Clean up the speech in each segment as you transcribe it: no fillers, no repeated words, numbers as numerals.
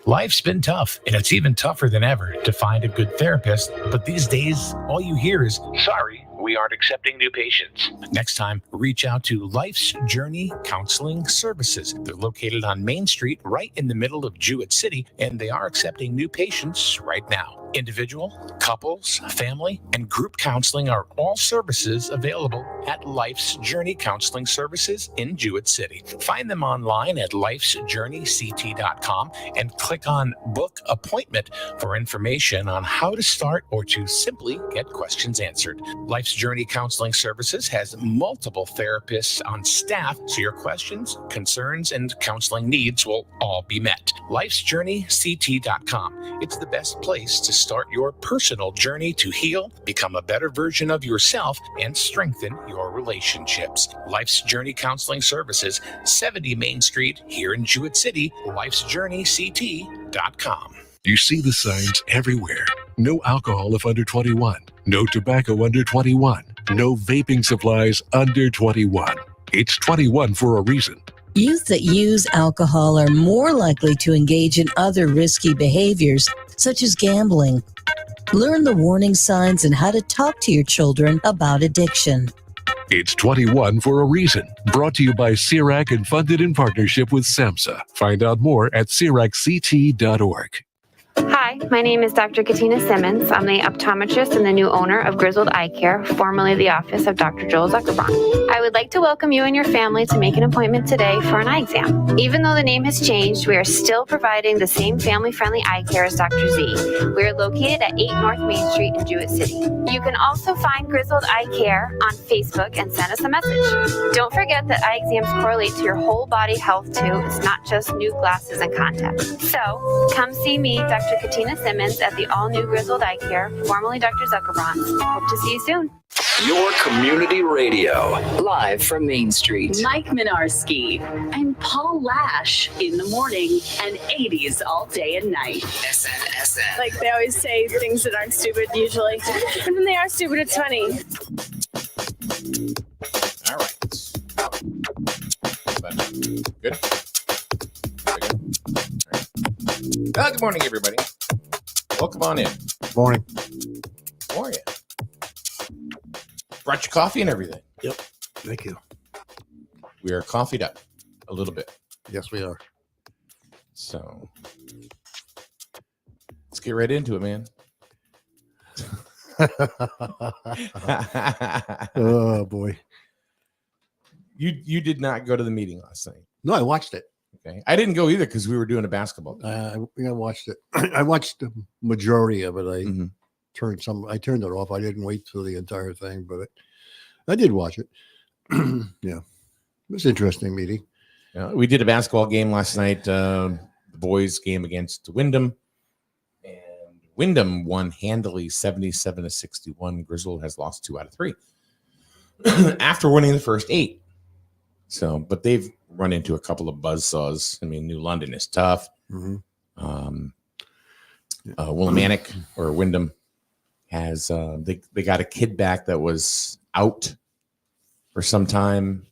Life's been tough, and it's even tougher than ever to find a good therapist. But these days, all you hear is, sorry, we aren't accepting new patients. Next time, reach out to Life's Journey Counseling Services. They're located on Main Street, right in the middle of Jewett City, and they are accepting new patients right now. Individual, couples, family, and group counseling are all services available at Life's Journey Counseling Services in Jewett City. Find them online at lifesjourneyct.com and click on Book Appointment for information on how to start or to simply get questions answered. Life's Journey Counseling Services has multiple therapists on staff, so your questions, concerns, and counseling needs will all be met. lifesjourneyct.com. It's the best place to start your personal journey to heal, become a better version of yourself, and strengthen your relationships. Life's Journey Counseling Services, 70 Main Street here in Jewett City, lifesjourneyct.com. You see the signs everywhere. No alcohol if under 21. No tobacco under 21. No vaping supplies under 21. It's 21 for a reason. Youth that use alcohol are more likely to engage in other risky behaviors, such as gambling. Learn the warning signs and how to talk to your children about addiction. It's 21 for a reason. Brought to you by CIRAC and funded in partnership with SAMHSA. Find out more at CIRACCT.org. Hi, my name is Dr. Katina Simmons. I'm the optometrist and the new owner of Grizzled Eye Care, formerly the office of Dr. Joel Zuckerbrand. I would like to welcome you and your family to make an appointment today for an eye exam. Even though the name has changed, we are still providing the same family-friendly eye care as Dr. Z. We are located at 8 North Main Street in Jewett City. You can also find Grizzled Eye Care on Facebook and send us a message. Don't forget that eye exams correlate to your whole body health too. It's not just new glasses and contacts. So, come see me, Dr. Katina Simmons, at the all-new Grizzled Eye Care, formerly Dr. Zuckerbrand. Hope to see you soon. Your community radio, live from Main Street. Mike Minarski and Paul Lash in the morning and 80s all day and night. SNSN. Like they always say things that aren't stupid usually. And when they are stupid, it's funny. All right. Good. Good morning, everybody. Welcome on in. Morning. How are you? Brought you coffee and everything. Yep. Thank you. We are coffeeed up a little bit. Yes, we are. So let's get right into it, man. Oh, boy. You did not go to the meeting last night. No, I watched it. Okay. I didn't go either because we were doing a basketball game. I watched it. I watched the majority of it. I Mhm. turned it off. I didn't wait till the entire thing, but I did watch it. Yeah. It was an interesting meeting. We did a basketball game last night, the boys' game against Wyndham. And Wyndham won handily 77-61. Grizzled has lost 2 out of 3 after winning the first 8. So, but they've run into a couple of buzzsaws. I mean, New London is tough. Mm-hmm. Willimantic or Wyndham has they got a kid back that was out for some time,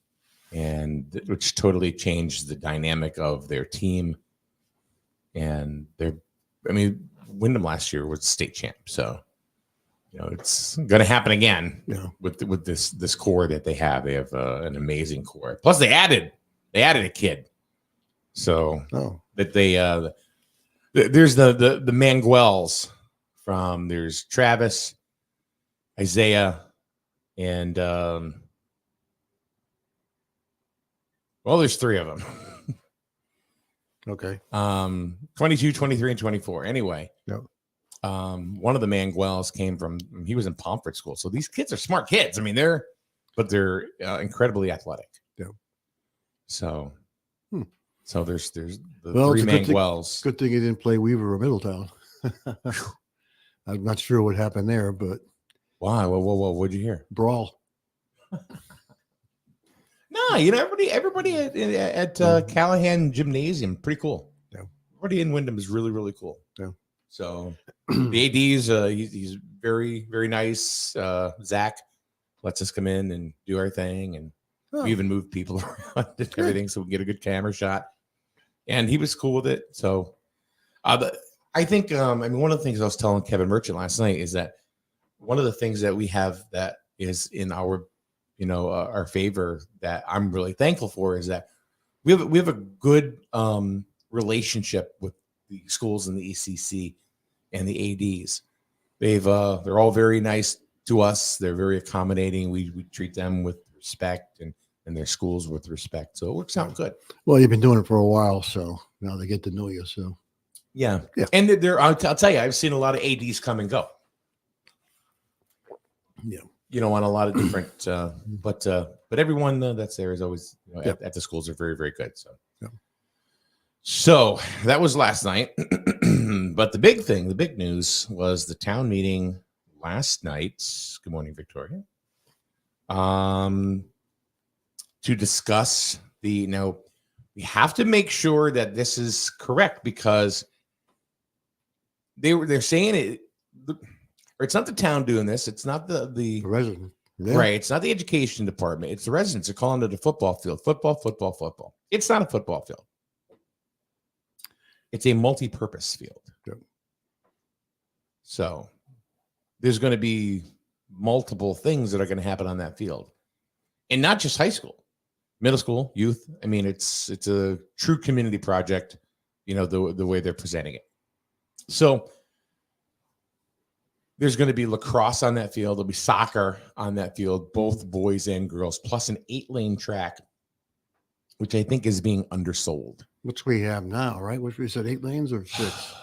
and which totally changed the dynamic of their team. And Wyndham last year was state champ, so it's going to happen again. With this core that they have. They have an amazing core. Plus, they added a kid, so that there's the Manguels from there's Travis, Isaiah, and there's 3 of them. Okay. 22, 23, and 24. Anyway. Yep. One of the Manguels he was in Pomfret School. So these kids are smart kids. I mean, they're incredibly athletic. Yeah. So there's the 3 Manguels. Good thing he didn't play Weaver or Middletown. I'm not sure what happened there, but why? Well, what'd you hear? Brawl. No, everybody at Callahan Gymnasium, pretty cool. Yeah. Everybody in Wyndham is really, really cool. Yeah. So the AD's he's very, very nice. Zach lets us come in and do our thing, and we even moved people around and everything so we can get a good camera shot. And he was cool with it. So I think, I mean, one of the things I was telling Kevin Merchant last night is that one of the things that we have that is in our, our favor that I'm really thankful for is that we have a good relationship with the schools in the ECC and the ADs. They're all very nice to us. They're very accommodating. We treat them with respect and their schools with respect. So it works out good. Well, you've been doing it for a while, so now they get to know you. So yeah. Yeah. And I'll tell you, I've seen a lot of ADs come and go. Yeah. On a lot of different, but everyone that's there is always, at the schools are very, very good. So, Yeah. So that was last night. But the big news was the town meeting last night. Good morning, Victoria. To discuss we have to make sure that this is correct because they're saying it, or it's not the town doing this. It's not the resident. Yeah. Right. It's not the education department. It's the residents. They're calling it a football field. Football. It's not a football field. It's a multi-purpose field. Yep. So there's going to be multiple things that are going to happen on that field, and not just high school, middle school, youth. I mean, it's a true community project. The way they're presenting it. So there's going to be lacrosse on that field. There'll be soccer on that field, both boys and girls, plus an 8-lane track, which I think is being undersold. Which we have now, right? Which we said 8 lanes or 6?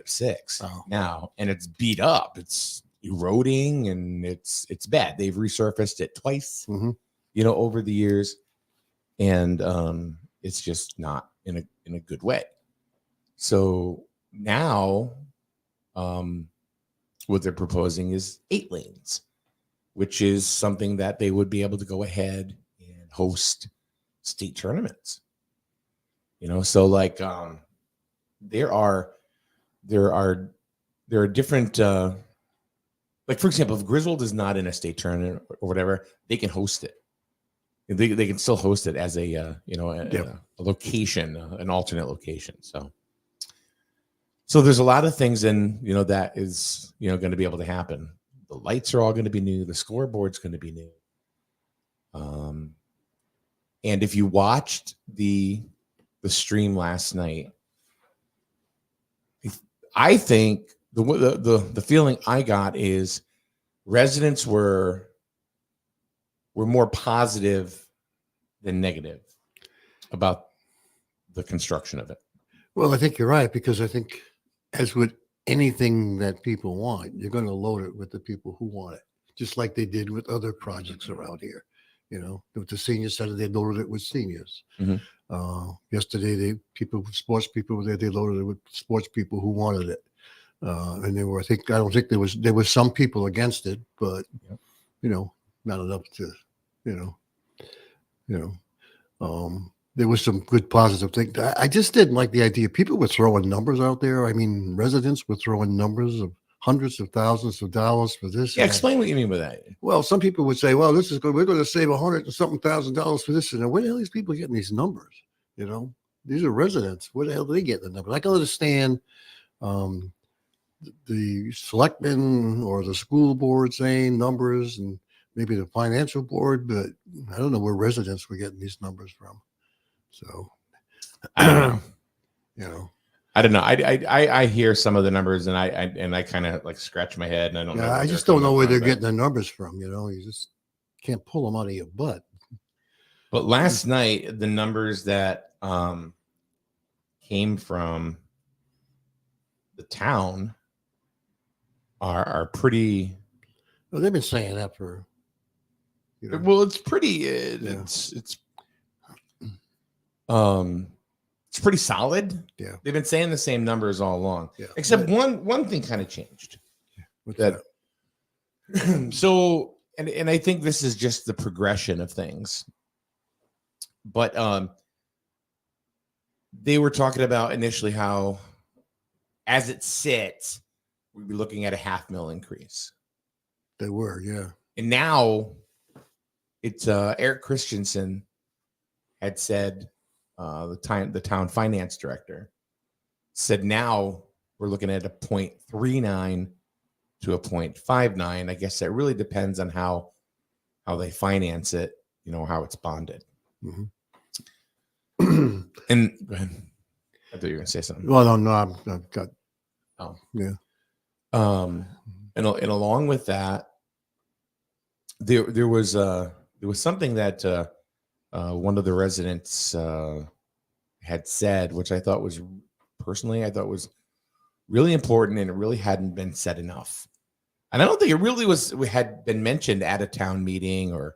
6 Oh. now, and it's beat up. It's eroding and it's bad. They've resurfaced it twice, over the years, and it's just not in a good way. So now, what they're proposing is 8 lanes, which is something that they would be able to go ahead and host state tournaments. So like there are different like, for example, if Griswold is not in a state tournament or whatever, they can host it. They can still host it as a location, an alternate location. So there's a lot of things in, that is, going to be able to happen. The lights are all going to be new. The scoreboard's going to be new. And if you watched the stream last night, I think the feeling I got is residents were more positive than negative about the construction of it. Well, I think you're right, because I think, as with anything that people want, you're going to load it with the people who want it, just like they did with other projects around here. With the senior center, they loaded it with seniors. Yesterday, sports people were there. They loaded it with sports people who wanted it, and there were. I don't think there was some people against it, but not enough to, there was some good positive things. I just didn't like the idea. People were throwing numbers out there. I mean, residents were throwing numbers of hundreds of thousands of dollars for this. Yeah, explain what you mean by that. Well, some people would say, well, we're going to save $100 and something $1,000 for this. And where the hell are these people getting these numbers? These are residents. Where the hell do they get the numbers? I can understand the selectmen or the school board saying numbers, and maybe the financial board, but I don't know where residents were getting these numbers from. So I don't know. I don't know. I hear some of the numbers and I kind of like scratch my head and I don't know. I just don't know where they're getting the numbers from. You just can't pull them out of your butt. But last night, the numbers that came from the town are pretty. Well, they've been saying that for. Well, it's pretty. It's pretty solid. Yeah, they've been saying the same numbers all along. Yeah, except one thing kind of changed. What's that? So, and I think this is just the progression of things. But they were talking about initially how, as it sits, we'd be looking at a $500,000 increase. They were, yeah. And now it's Eric Christensen had said, the town finance director said now we're looking at a 0.39 to a 0.59. I guess that really depends on how they finance it, how it's bonded. Mhm. And go ahead. I thought you were going to say something. Well, no, I've got. Oh, yeah. And along with that, there was something that one of the residents had said, which I thought was really important, and it really hadn't been said enough. And I don't think it really had been mentioned at a town meeting or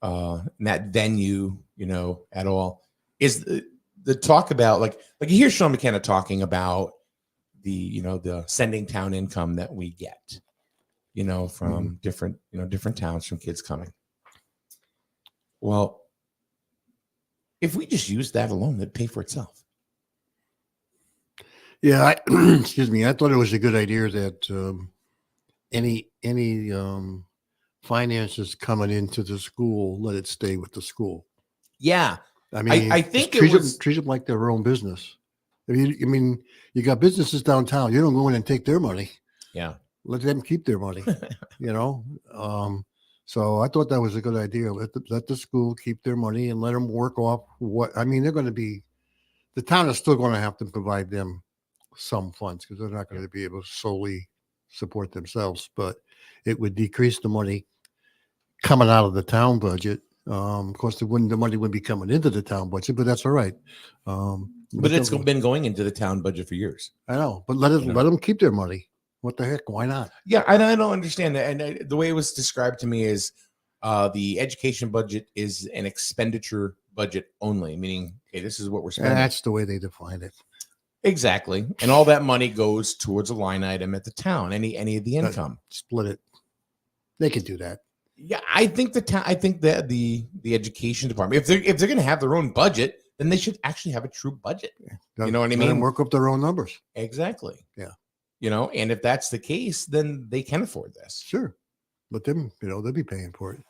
in that venue, at all. Is the talk about like you hear Sean McKenna talking about the sending town income that we get, from different towns, from kids coming. Well, if we just use that alone, it'd pay for itself. Yeah, excuse me. I thought it was a good idea that any finances coming into the school, let it stay with the school. Yeah, I mean, I think treat them like their own business. I mean, you got businesses downtown. You don't go in and take their money. Yeah, let them keep their money. So I thought that was a good idea. Let the school keep their money and let them work off they're going to be. The town is still going to have to provide them some funds because they're not going to be able to solely support themselves. But it would decrease the money coming out of the town budget. Of course, the money wouldn't be coming into the town budget, but that's all right. But it's been going into the town budget for years. I know, but let them keep their money. What the heck? Why not? Yeah, I don't understand that. And the way it was described to me is the education budget is an expenditure budget only, meaning, okay, this is what we're spending. And that's the way they define it. Exactly. And all that money goes towards a line item at the town, any of the income. Split it. They can do that. Yeah, I think that the education department, if they're going to have their own budget, then they should actually have a true budget. You know what I mean? And work up their own numbers. Exactly. Yeah. And if that's the case, then they can afford this. Sure. But them, they'll be paying for it.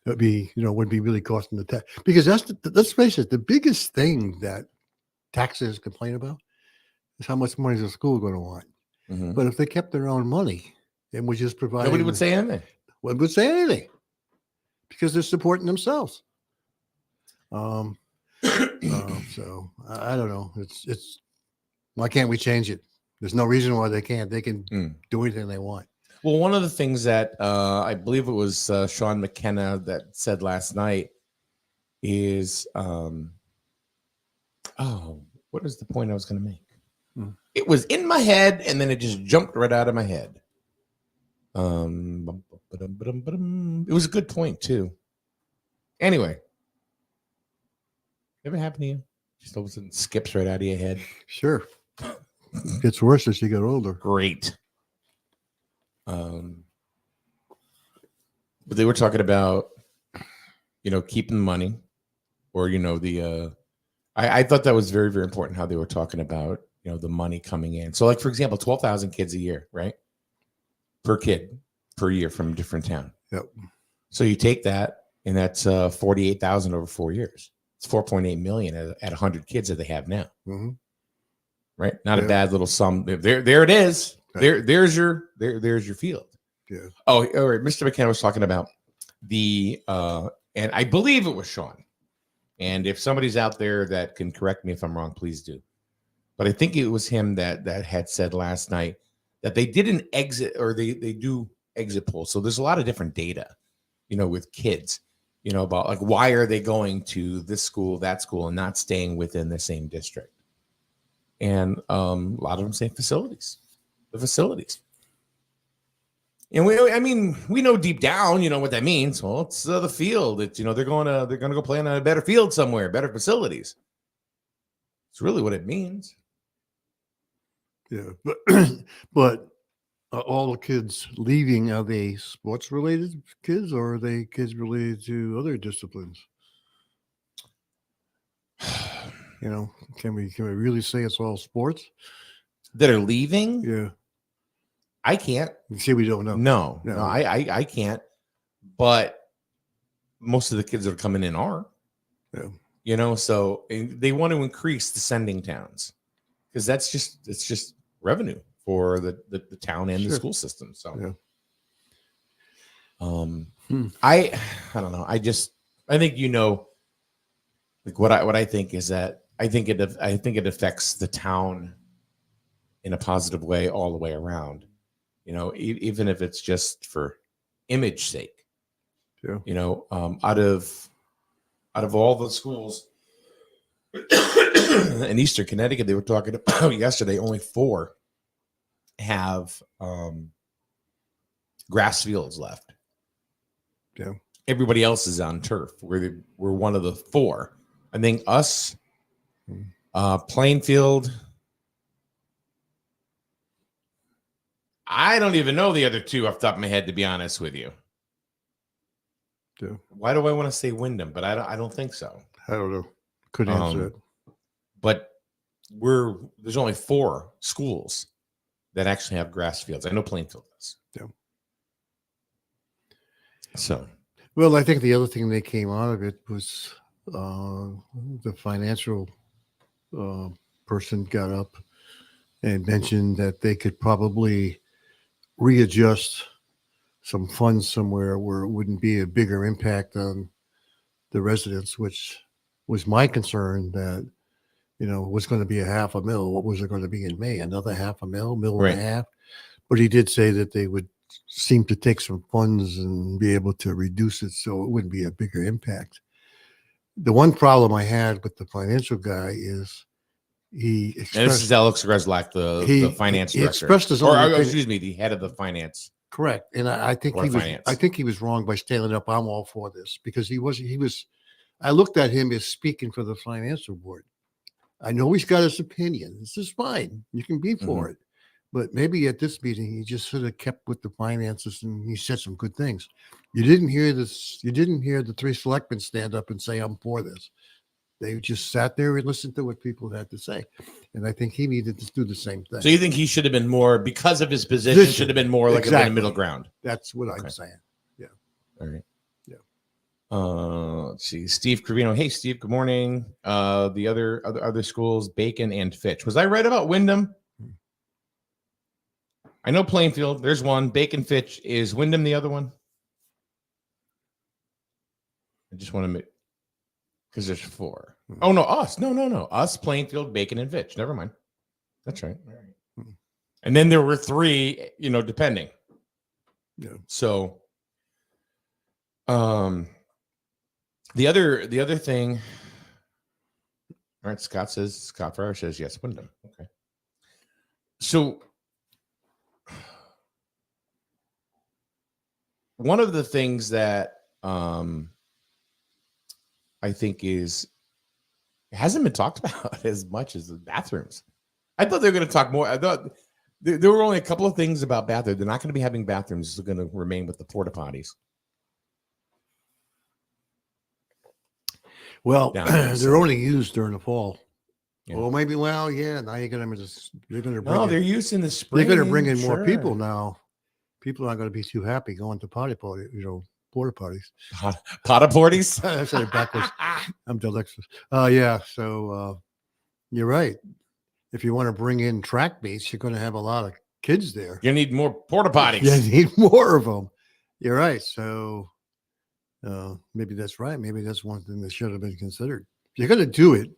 It'd be, wouldn't be really costing the tax. Because let's face it, the biggest thing that taxes complain about is how much money is the school going to want. Mm-hmm. But if they kept their own money and would just provide. Nobody would say anything. Nobody would say anything. Because they're supporting themselves. So I don't know. It's why can't we change it? There's no reason why they can't. They can do anything they want. Well, one of the things that I believe it was Sean McKenna that said last night is, what is the point I was going to make? It was in my head, and then it just jumped right out of my head. It was a good point too. Anyway, ever happened to you? Just all of a sudden skips right out of your head. Sure. Gets worse as you get older. Great. But they were talking about, keeping the money, or I thought that was very, very important how they were talking about the money coming in. So, like for example, 12,000 kids a year, right? Per kid per year from a different town. Yep. So you take that, and that's 48,000 over 4 years. It's 4.8 million at 100 kids that they have now. Mm-hmm. Right? Not a bad little sum. There it is. Right. There's your field. Yeah. Oh, all right. Mr. McKenna was talking about the and I believe it was Sean. And if somebody's out there that can correct me if I'm wrong, please do. But I think it was him that had said last night that they did an exit, or they do exit polls. So there's a lot of different data, with kids, about like why are they going to this school, that school, and not staying within the same district. And a lot of them say facilities. The facilities. And we know deep down, what that means. Well, it's the field. It's they're going to go play on a better field somewhere, better facilities. It's really what it means. Yeah, but all the kids leaving, are they sports related kids, or are they kids related to other disciplines? Can we really say it's all sports that are leaving? Yeah. I can't. You see, we don't know. No, I can't. But most of the kids that are coming in are. Yeah. So they want to increase the sending towns because it's just revenue for the town and the Sure. school system. So, Yeah. I don't know. I think like what I think is that I think it affects the town in a positive way all the way around. Even if it's just for image sake. Yeah. Out of all the schools in Eastern Connecticut, they were talking about yesterday, only 4 have grass fields left. Yeah. Everybody else is on turf. We're one of the 4. I think us, Plainfield. I don't even know the other 2 off the top of my head, to be honest with you. Yeah. Why do I want to say Wyndham? But I don't think so. I don't know. Couldn't answer it. But there's only 4 schools that actually have grass fields. I know Plainfield does. Yeah. So, Well, I think the other thing that came out of it was the financial person got up and mentioned that they could probably readjust some funds somewhere where it wouldn't be a bigger impact on the residents, which was my concern that, was going to be a $500,000. What was it going to be in May? Another $500,000, $1.5 million? But he did say that they would seem to take some funds and be able to reduce it so it wouldn't be a bigger impact. The one problem I had with the financial guy is he expressed, and this is Alex Greslak, the finance he director, expressed his own opinion. excuse me, the head of the finance. Correct. And I think Or he was finance. I think he was wrong by standing up. I'm all for this because he was I looked at him as speaking for the financial board. I know he's got his opinion. This is fine. You can be for it. But maybe at this meeting he just sort of kept with the finances and he said some good things. You didn't hear this, you didn't hear the 3 selectmen stand up and say, I'm for this. They just sat there and listened to what people had to say. And I think he needed to do the same thing. So you think he should have been more, because of his position, should have been more like a middle ground? That's what I'm saying. Yeah. All right. Yeah. Let's see. Steve Cravino. Hey, Steve. Good morning. The other schools, Bacon and Fitch. Was I right about Wyndham? I know Plainfield. There's one. Bacon, Fitch. Is Wyndham the other one? I just want to make, because there's 4. Oh no, us. No. Us, Plainfield, Bacon, and Fitch. Never mind. That's right. All right. And then there were 3, depending. Yeah. So, the other thing. All right, Scott Farrar says yes, Wyndham. Okay. So, one of the things that I think hasn't been talked about as much as the bathrooms. I thought they were going to talk more. I thought there were only a couple of things about bathrooms. They're not going to be having bathrooms. They're going to remain with the porta potties. Well, there, they're only used during the fall. Yeah. Well, maybe. Well, yeah. Now you're going to bring. No, they're used in the spring. They're going to bring in more people now. People aren't going to be too happy going to porta potties. Porta potties. I said it backwards. I'm dyslexic. Yeah. So you're right. If you want to bring in track meets, you're going to have a lot of kids there. You need more porta potties. You need more of them. You're right. So maybe that's right. Maybe that's one thing that should have been considered. If you're going to do it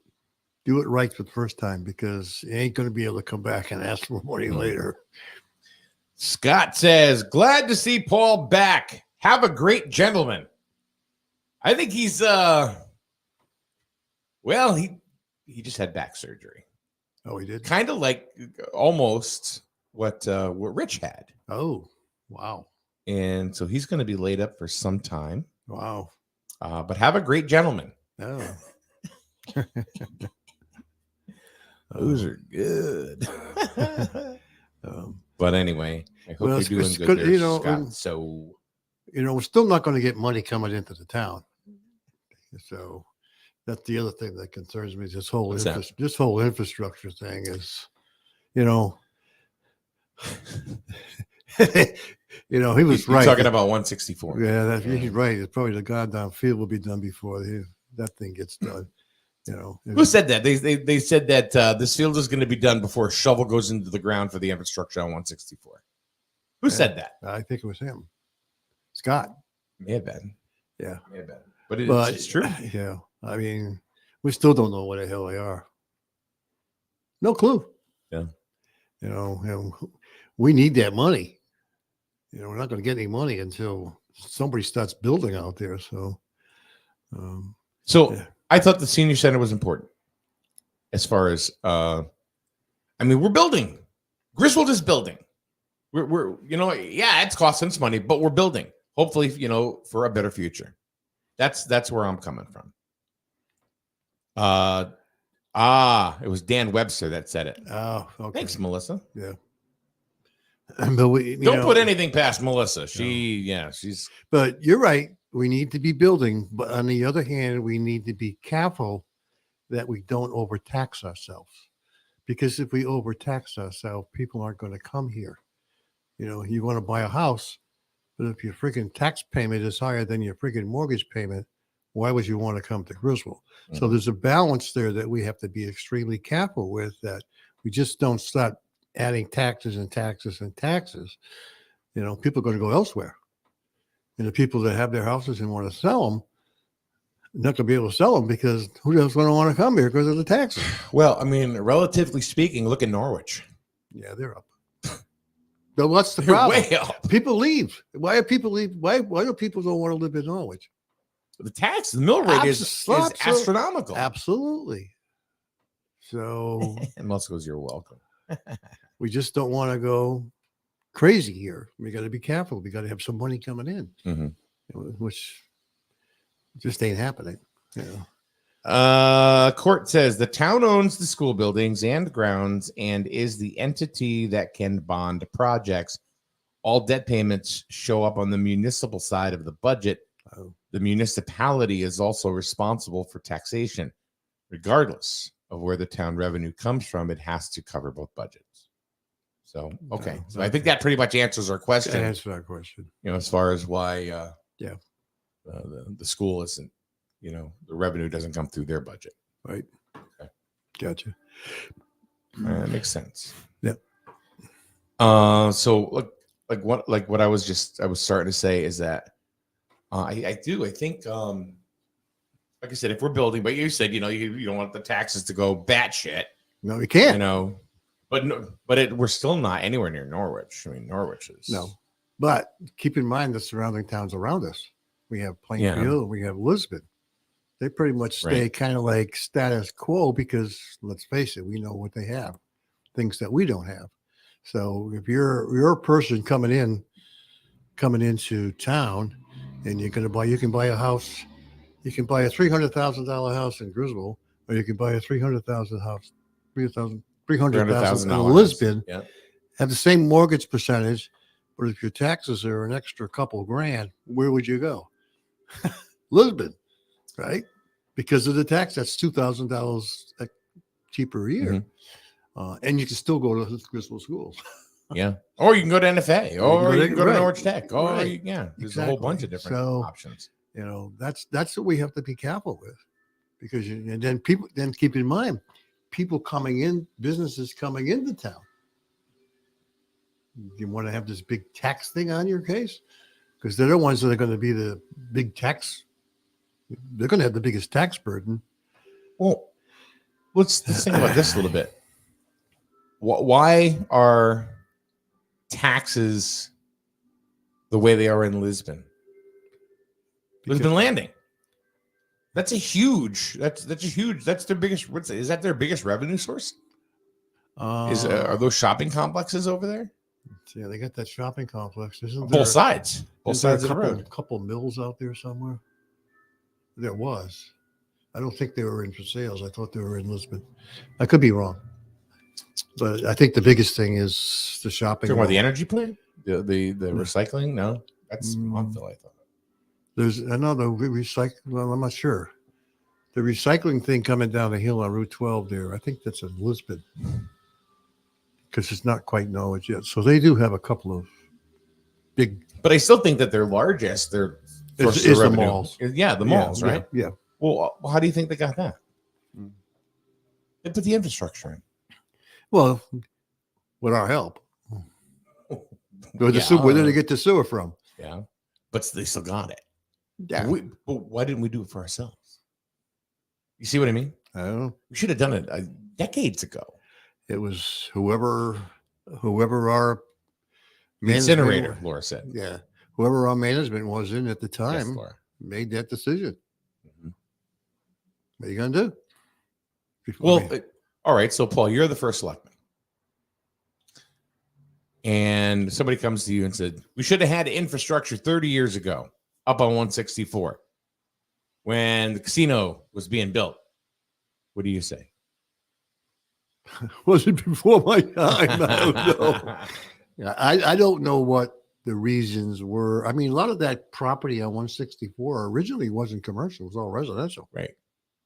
right for the first time, because you ain't going to be able to come back and ask for money later. Scott says, glad to see Paul back. Have a great gentleman. I think he's well, he just had back surgery. Oh, he did? Kind of like almost what Rich had. Oh, wow. And so he's going to be laid up for some time. Wow. But have a great gentleman. Oh. Those are good. But anyway, I hope you're doing good there, Scott. So, we're still not going to get money coming into the town. So that's the other thing that concerns me. This whole infrastructure thing is, he was right. Talking about 164. Yeah, he's right. It's probably the goddamn field will be done before that thing gets done. You know, Who said that? They said that this field is going to be done before a shovel goes into the ground for the infrastructure on 164. Who said that? I think it was him, Scott. May have been. Yeah, May have been. But it's true. Yeah, I mean, we still don't know what the hell they are. No clue. Yeah. You know, we need that money. You know, we're not going to get any money until somebody starts building out there. So, yeah. I thought the senior center was important as far as, I mean, we're building. Griswold is building. We're it's costing us money, but we're building. Hopefully, for a better future. That's where I'm coming from. It was Dan Webster that said it. Oh, okay. Thanks, Melissa. Yeah. But we don't put anything past Melissa. She's. But you're right. We need to be building, but on the other hand, we need to be careful that we don't overtax ourselves. Because if we overtax ourselves, people aren't going to come here. You want to buy a house, but if your freaking tax payment is higher than your freaking mortgage payment, why would you want to come to Griswold? Mm-hmm. So there's a balance there that we have to be extremely careful with, that we just don't start adding taxes and taxes and taxes. People are going to go elsewhere. And the people that have their houses and want to sell them, not going to be able to sell them because who else going to want to come here because of the taxes? Well, I mean, relatively speaking, look at Norwich. Yeah, they're up. But what's the problem? Way up. People leave. Why do people leave? Why do people don't want to live in Norwich? The mill rate is astronomical. Absolutely. So and Musk goes, "You're welcome." We just don't want to go crazy here. We got to be careful. We got to have some money coming in, which just ain't happening. Court says the town owns the school buildings and grounds and is the entity that can bond projects. All debt payments show up on the municipal side of the budget. The municipality is also responsible for taxation. Regardless of where the town revenue comes from, it has to cover both budgets. So, okay. So I think that pretty much answers our question. That answers our question. As far as why the school isn't, the revenue doesn't come through their budget. Right. Okay. Gotcha. That makes sense. Yep. So what I was starting to say is that I think like I said, if we're building, but you said, you don't want the taxes to go batshit. No, we can't. We're still not anywhere near Norwich. I mean, Norwich is no. But keep in mind the surrounding towns around us. We have Plainfield, we have Lisbon. They pretty much stay kind of like status quo because let's face it, we know what they have, things that we don't have. So if you're a person coming into town and you can buy a house, you can buy a $300,000 house in Griswold, or you can buy a $300,000 house, $300,000 in Lisbon, have the same mortgage percentage, but if your taxes are an extra couple grand, where would you go? Lisbon, right? Because of the tax, that's $2,000 cheaper a year. And you can still go to Griswold schools. Yeah. Or you can go to NFA, or you can go to Norwich Tech. Oh, right. There's a whole bunch of different options. That's what we have to be careful with, because and then keep in mind, people coming in, businesses coming into town. You want to have this big tax thing on your case, because they're the ones that are going to be the big tax. They're going to have the biggest tax burden. Well, let's think about this a little bit. Why are taxes the way they are in Lisbon? Lisbon Landing. That's their biggest. Is that their biggest revenue source? Are those shopping complexes over there? Yeah, they got that shopping complex. Both sides of the road. A couple mills out there somewhere. There was. I don't think they were in for sales. I thought they were in Lisbon. I could be wrong. But I think the biggest thing is the shopping. Talking about the energy plant? The recycling? No, that's Montville, I thought. There's another recycling. Well, I'm not sure. The recycling thing coming down the hill on Route 12 there, I think that's in Lisbon, because it's not quite Norwich yet. So they do have a couple of big. But I still think that their largest, is the malls. Yeah, the malls, right? Yeah. Well, how do you think they got that? They put the infrastructure in. Well, with our help. Where did they get the sewer from? Yeah, but they still got it. Yeah. But why didn't we do it for ourselves? You see what I mean? I don't know. We should have done it decades ago. It was whoever our The incinerator, management- Laura said. Yeah. Whoever our management was in at the Yes, time Laura. made that decision. Mhm. What are you going to do? Well, I mean, all right. So, Paul, you're the first selectman. And somebody comes to you and said, we should have had infrastructure 30 years ago up on 164 when the casino was being built. What do you say? was it before my time? I don't know. Yeah, I don't know what the reasons were. I mean, a lot of that property on 164 originally wasn't commercial; it was all residential. Right.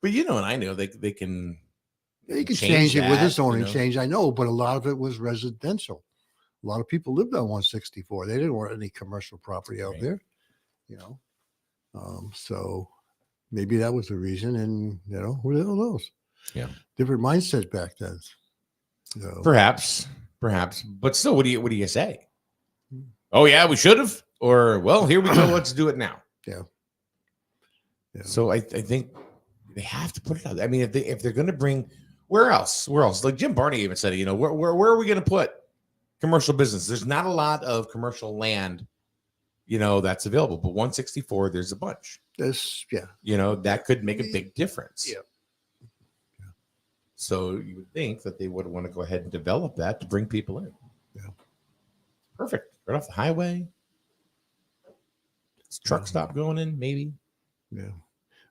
But you know, and I know they can. You can change change it with that, the zoning you know. change. I know, but a lot of it was residential. A lot of people lived on 164. They didn't want any commercial property out Right. there, you know. So maybe that was the reason, and who the hell knows? Yeah. Different mindset back then. So, Perhaps, but still, what do you say? Oh yeah, we should have, or well, here we go. Let's do it now. Yeah. So I think they have to put it out. I mean, if they're going to bring, where else? Like Jim Barney even said, where are we going to put commercial business? There's not a lot of commercial land, that's available. But 164, there's a bunch. That could make a big difference. Yeah. So you would think that they would want to go ahead and develop that to bring people in. Yeah. Perfect. Right off the highway. Truck stop going in, maybe. Yeah.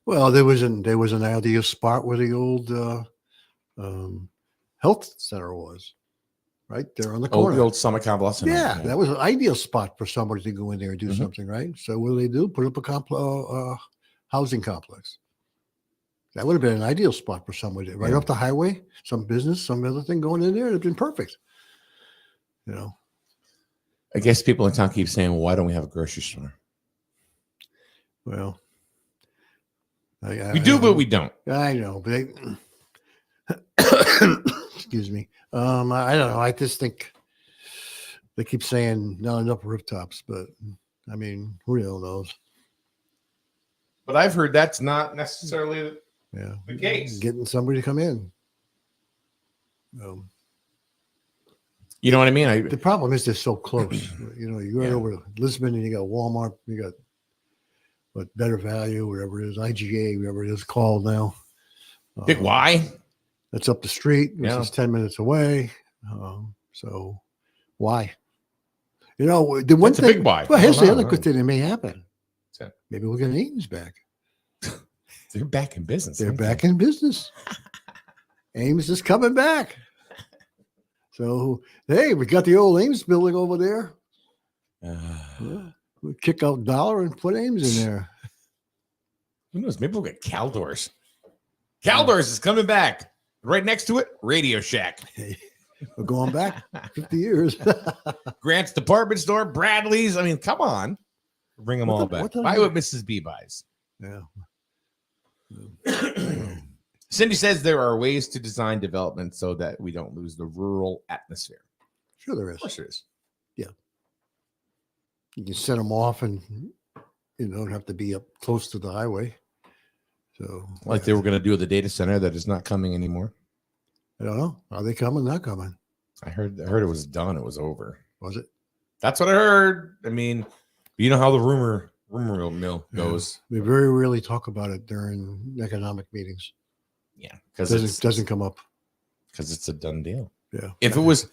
Well, there was an ideal spot where the old health center was, right there on the corner. The old Summit Convalescent. Yeah, Home, that was an ideal spot for somebody to go in there and do Mhm. something, right? So what do? Put up a housing complex. That would have been an ideal spot for somebody right Yeah. off the highway, some business, some other thing going in there. It'd have been perfect. I guess people in town keep saying, well, why don't we have a grocery store? Well, We do, but we don't. I know, but excuse me. I don't know. I just think they keep saying not enough rooftops, but I mean, who the hell knows? But I've heard that's not necessarily Yeah, the case. getting somebody to come in. You know what I mean? The problem is they're so close. You go right Yeah. over to Lisbon and you got Walmart, you got Better Value, whatever it is, IGA, whatever it is called now. Big Y. That's up the street, which Yeah. is 10 minutes away. So why? The one It's a thing. big Y. Well, here's I don't the know, other good right. thing that may happen. What's that? Maybe we'll get Eaton's back. They're back in business. They're aren't they? back in business. Ames is coming back. So, hey, we got the old Ames building over there. Yeah. We kick out Dollar and put Ames in there. Who knows? Maybe we'll get Caldors. Caldors is coming back. Right next to it, Radio Shack. We're going back 50 years. Grant's Department Store, Bradley's. I mean, come on. Bring them all back. Buy what Mrs. B buys. Yeah. Cindy says there are ways to design development so that we don't lose the rural atmosphere. Sure there Of is. course there is. You can set them off and you don't have to be up close to the highway. So, Like they were going to do at the data center that is not coming anymore. I don't know. Are they coming? Not coming. I heard it was done. It was over. Was it? That's what I heard. I mean, you know how the rumor mill goes. We very rarely talk about it during economic meetings. Yeah, because Doesn't come up. because it's a done deal. Yeah. If it was,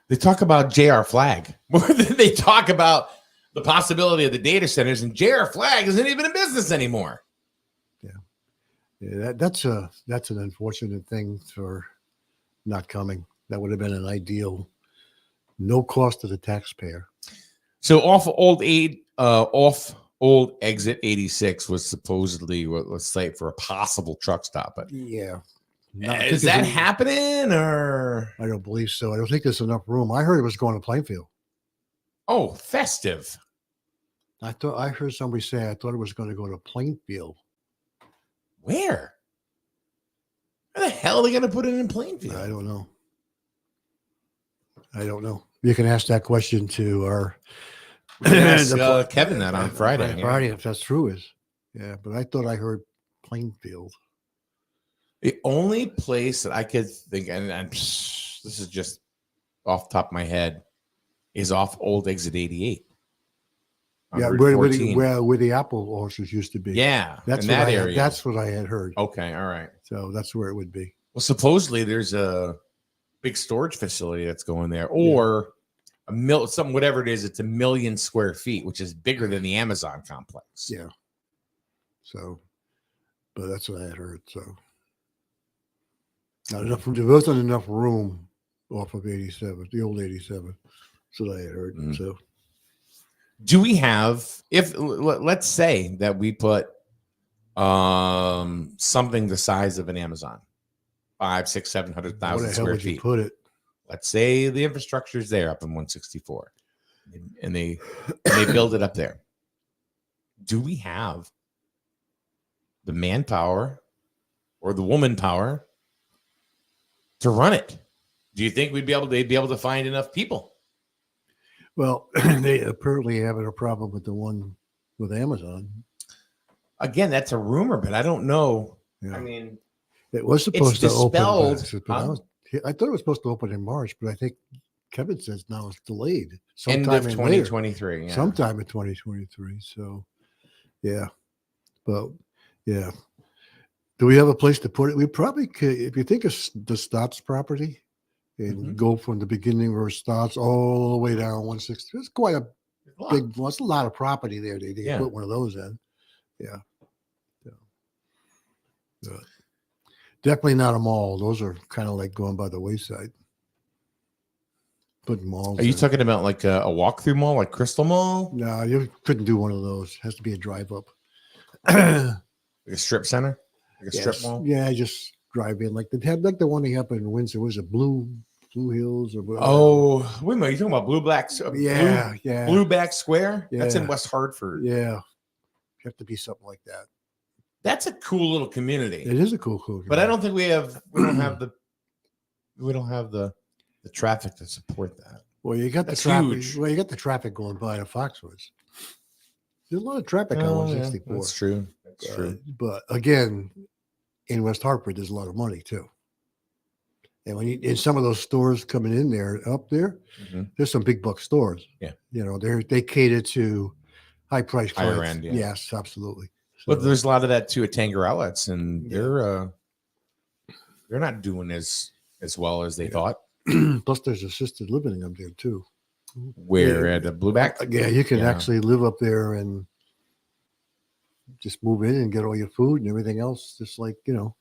they talk about JR Flag more than they talk about the possibility of the data centers, and JR Flag isn't even in business anymore. Yeah, that's an unfortunate thing for not coming. That would have been an ideal, no cost to the taxpayer. So off old exit 86 was supposedly a site for a possible truck stop. But Yeah. is that happening or? I don't believe so. I don't think there's enough room. I heard it was going to Plainfield. Oh, festive. I heard somebody say I thought it was going to go to Plainfield. Where? How the hell are they going to put it in Plainfield? I don't know. You can ask that question to our Kevin that on Friday. Yeah. Friday, if that's true, is but I thought I heard Plainfield. The only place that I could think, and this is just off the top of my head, is off Old Exit 88. Yeah, where the apple orchards used to be. Yeah, that's in what that I area. That's what I had heard. Okay, all right. So that's where it would be. Well, supposedly there's a big storage facility that's going there, or something, whatever it is. It's 1 million square feet, which is bigger than the Amazon complex. Yeah. So, but that's what I had heard. So, not enough. There wasn't enough room off of 87, the old 87. That's what I had heard. Mhm. So, do we have, if let's say that we put something the size of an Amazon, 500,000, 600,000, where 700,000 the hell square would you feet. put it? Let's say the infrastructure is there up in 164, and they build it up there. Do we have the manpower or the woman power to run it? Do you think they'd be able to find enough people? Well, they apparently having a problem with the one with Amazon. Again, that's a rumor, but I don't know. Yeah. I mean, It was supposed to dispelled, open. I thought it was supposed to open in March, but I think Kevin says now it's delayed. end Sometime of in later. 2023. Yeah. Sometime in 2023. So, yeah. But, yeah. Do we have a place to put it? We probably could, if you think of the Stotts property and go from the beginning where it starts all the way down 160. It's quite a big, well, it's a lot of property there. They can put one of those in. Yeah. Definitely not a mall. Those are kind of like going by the wayside. Putting malls. Are you in. talking about like a walkthrough mall, like Crystal Mall? No, you couldn't do one of those. It has to be a drive up. Like a strip center? Like a Yes. strip mall? Yeah, just drive in. Like they had like the one they up in Windsor. Was it Blue Hills or whatever? Oh, wait a minute. You're talking about Blueback Square? That's in Yeah. West Hartford. Yeah. You have to be something like that. That's a cool little community. It is a cool. But I don't think we don't have the traffic to support that. Well, you got That's the traffic. huge. Well, you got the traffic going by to Foxwoods. There's a lot of traffic on Oh, 164. That's true. That's true. But again, in West Hartford, there's a lot of money too. And when you in some of those stores coming in there, up there, Mhm. there's some big buck stores. Yeah. You know, they cater to high price Higher clients. end, yeah. Yes, absolutely. But there's a lot of that too at Tanger Outlets, and they're not doing as well as they thought. Plus, there's assisted living up there too. Where at the Blueback? Yeah, you can Yeah. actually live up there and just move in and get all your food and everything else, just like, so,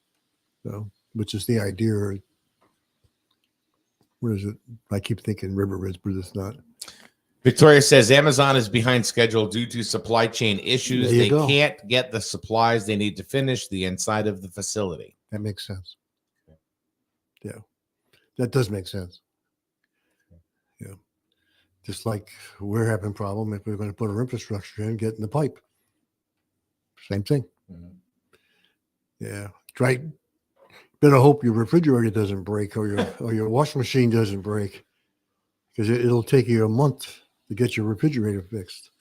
which is the idea. What is it? I keep thinking River Ridge, but it's not. Victoria says Amazon is behind schedule due to supply chain issues. There you They go. can't get the supplies they need to finish the inside of the facility. That makes sense. Yeah, that does make sense. Yeah, just like we're having a problem if we're going to put our infrastructure in, getting the pipe. Same thing. Mhm. Yeah, try. Better hope your refrigerator doesn't break or your washing machine doesn't break, because it'll take you a month to get your refrigerator fixed.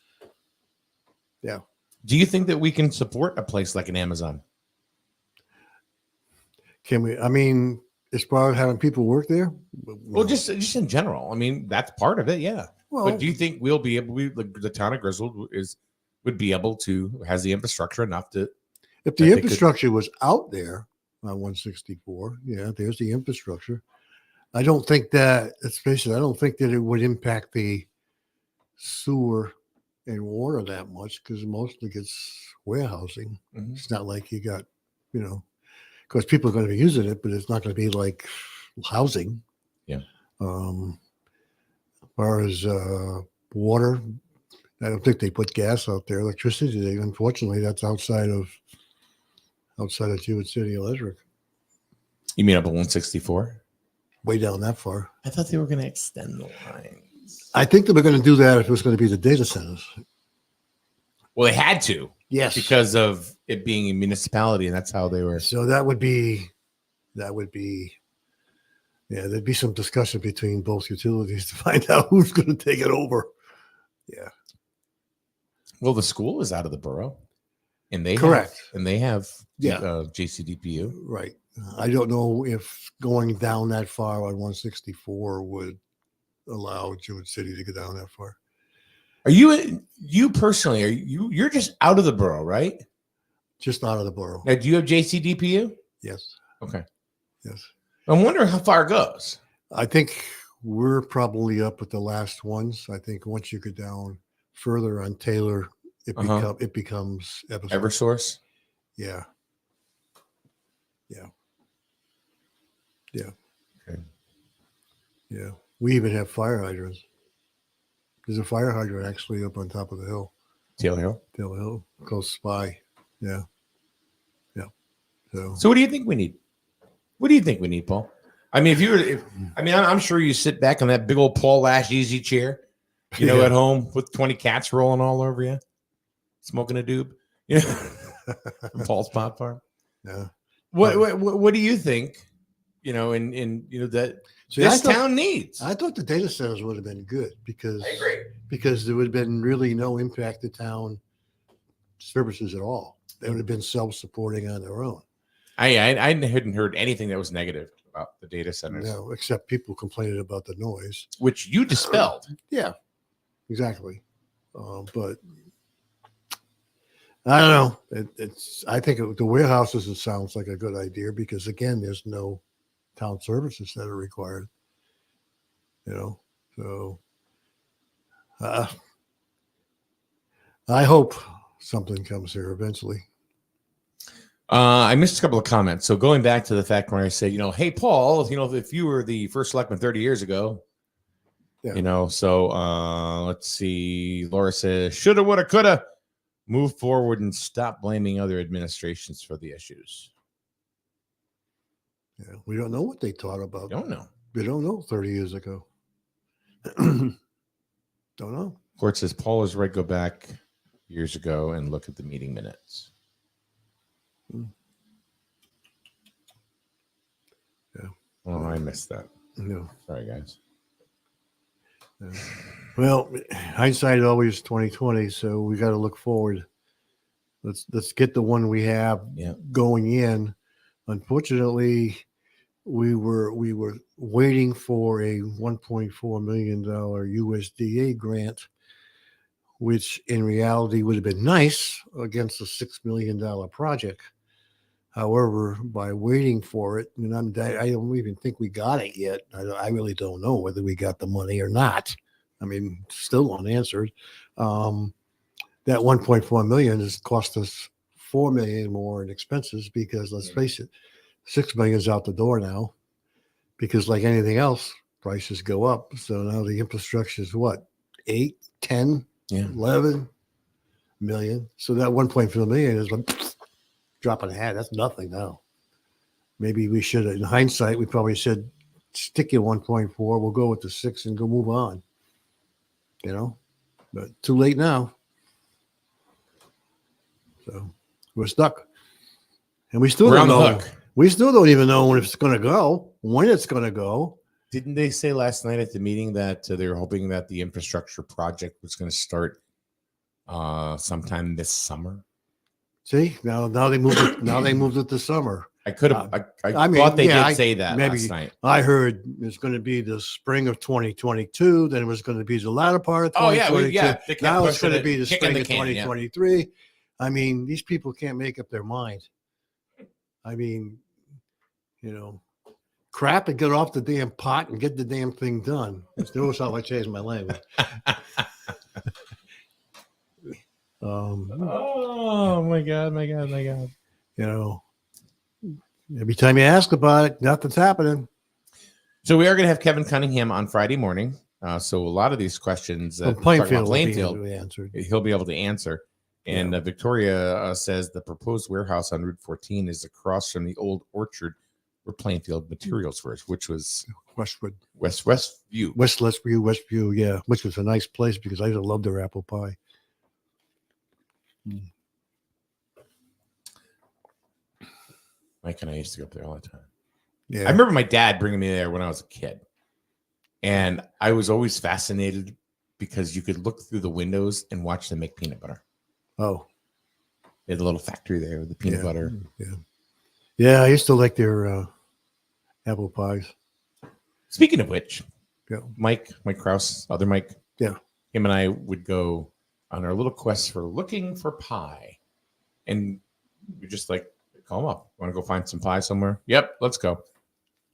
Yeah. Do you think that we can support a place like an Amazon? Can we? I mean, as far as having people work there. Well, just in general. I mean, that's part of it, yeah. Well, But do you think we'll be able? The town of Griswold would be able to has the infrastructure enough to? if that the they could- infrastructure was out there on 164, yeah, there's the infrastructure. I don't think that, especially, I don't think that it would impact the sewer and water that much, because mostly it's warehousing. Mhm. It's not like you got, because people are going to be using it, but it's not going to be like housing. Yeah. As far as water, I don't think they put gas out there. Electricity, unfortunately, that's outside of Jewett City Electric. You mean up at 164? Way down that far. I thought they were going to extend the lines. I think they were going to do that if it was going to be the data centers. Well, they had to Yes. because of it being a municipality, and that's how they were. So that would be that would be, yeah, there'd be some discussion between both utilities to find out who's going to take it over. Yeah. Well, the school is out of the borough, and they Correct. have Yeah. JCDPU. Right. I don't know if going down that far on 164 would allow Jewett City to go down that far. Are you personally? You're just out of the borough, right? Just out of the borough. Now, do you have JCDPU? Yes. Okay. Yes. I'm wondering how far it goes. I think we're probably up with the last ones. I think once you go down further on Taylor, it becomes Eversource. Yeah. Yeah. Yeah. Okay. Yeah. We even have fire hydrants. There's a fire hydrant actually up on top of the hill. Taylor Hill. Taylor Hill called Spy. Yeah. Yeah. So what do you think we need? What do you think we need, Paul? I mean, I'm sure you sit back on that big old Paul Lash easy chair, at home with 20 cats rolling all over you, smoking a doob, Paul's Pot Farm. Yeah. What do you think? That this town needs. I thought the data centers would have been good because there would have been really no impact to town services at all. They would have been self-supporting on their own. I hadn't heard anything that was negative about the data centers. No, except people complaining about the noise, which you dispelled. Yeah, exactly. But I don't know. I think the warehouses, it sounds like a good idea because again, there's no town services that are required. So I hope something comes here eventually. I missed a couple of comments. So going back to the fact where I say, hey, Paul, if you were the first selectman 30 years ago, let's see. Laura says, shoulda, woulda, coulda. Move forward and stop blaming other administrations for the issues. Yeah, we don't know what they thought about. Don't know. We don't know 30 years ago. Don't know. Court says Paul is right. Go back years ago and look at the meeting minutes. Yeah. Oh, I missed that. No. Sorry, guys. Well, hindsight always 2020, so we got to look forward. Let's get the one we have going in. Unfortunately, we were waiting for a $1.4 million USDA grant, which in reality would have been nice against a $6 million project. However, by waiting for it, and I don't even think we got it yet. I really don't know whether we got the money or not. I mean, still unanswered. That 1.4 million has cost us $4 million more in expenses because let's face it, $6 million is out the door now. Because like anything else, prices go up. So now the infrastructure is what, 8, 10, 11 million. So that 1.4 million is like drop in a hat. That's nothing now. Maybe we should, in hindsight, we probably said, stick your 1.4. We'll go with the 6 and go move on. But too late now. So we're stuck. And we still don't know. We still don't even know when it's going to go, when it's going to go. Didn't they say last night at the meeting that they were hoping that the infrastructure project was going to start sometime this summer? See, now they moved it. Now they moved it to summer. I could have. I thought they did say that last night. I heard it's going to be the spring of 2022. Then it was going to be the latter part of 2022. Now it's going to be the spring of 2023. Yeah. I mean, these people can't make up their mind. I mean, crap and get off the damn pot and get the damn thing done. Notice how I changed my language. Oh my God. Every time you ask about it, nothing's happening. So we are going to have Kevin Cunningham on Friday morning. So a lot of these questions, Plainfield, he'll be able to answer. And Victoria says the proposed warehouse on Route 14 is across from the old orchard where Plainfield Materials was, which was Westview, yeah, which was a nice place because I love their apple pie. Mike and I used to go up there all the time. Yeah. I remember my dad bringing me there when I was a kid. And I was always fascinated because you could look through the windows and watch them make peanut butter. Oh, They had a little factory there with the peanut butter. Yeah. Yeah. I used to like their apple pies. Speaking of which, Yeah. Mike Krause, other Mike, Yeah. him and I would go on our little quest for looking for pie. And we just like call him up. Want to go find some pie somewhere? Yep, let's go.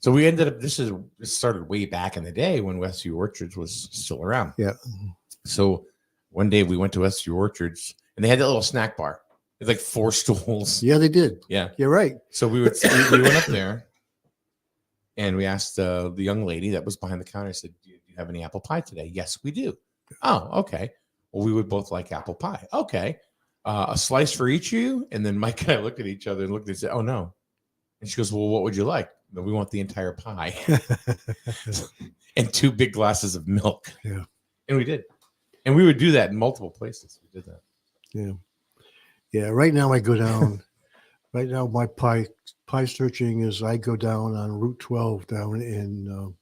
So we ended up, this started way back in the day when Westview Orchards was still around. Yeah. So one day we went to Westview Orchards and they had that little snack bar. It's like 4 stools. Yeah, they did. Yeah. You're right. So we went up there and we asked the young lady that was behind the counter, I said, do you have any apple pie today? Yes, we do. Oh, okay. Well, we would both like apple pie. Okay. A slice for each of you. And then Mike and I looked at each other and looked and said, oh no. And she goes, well, what would you like? No, we want the entire pie and 2 big glasses of milk. Yeah. And we did. And we would do that in multiple places. We did that. Yeah. Yeah. Right now I go down. Right now my pie searching is I go down on Route 12 down in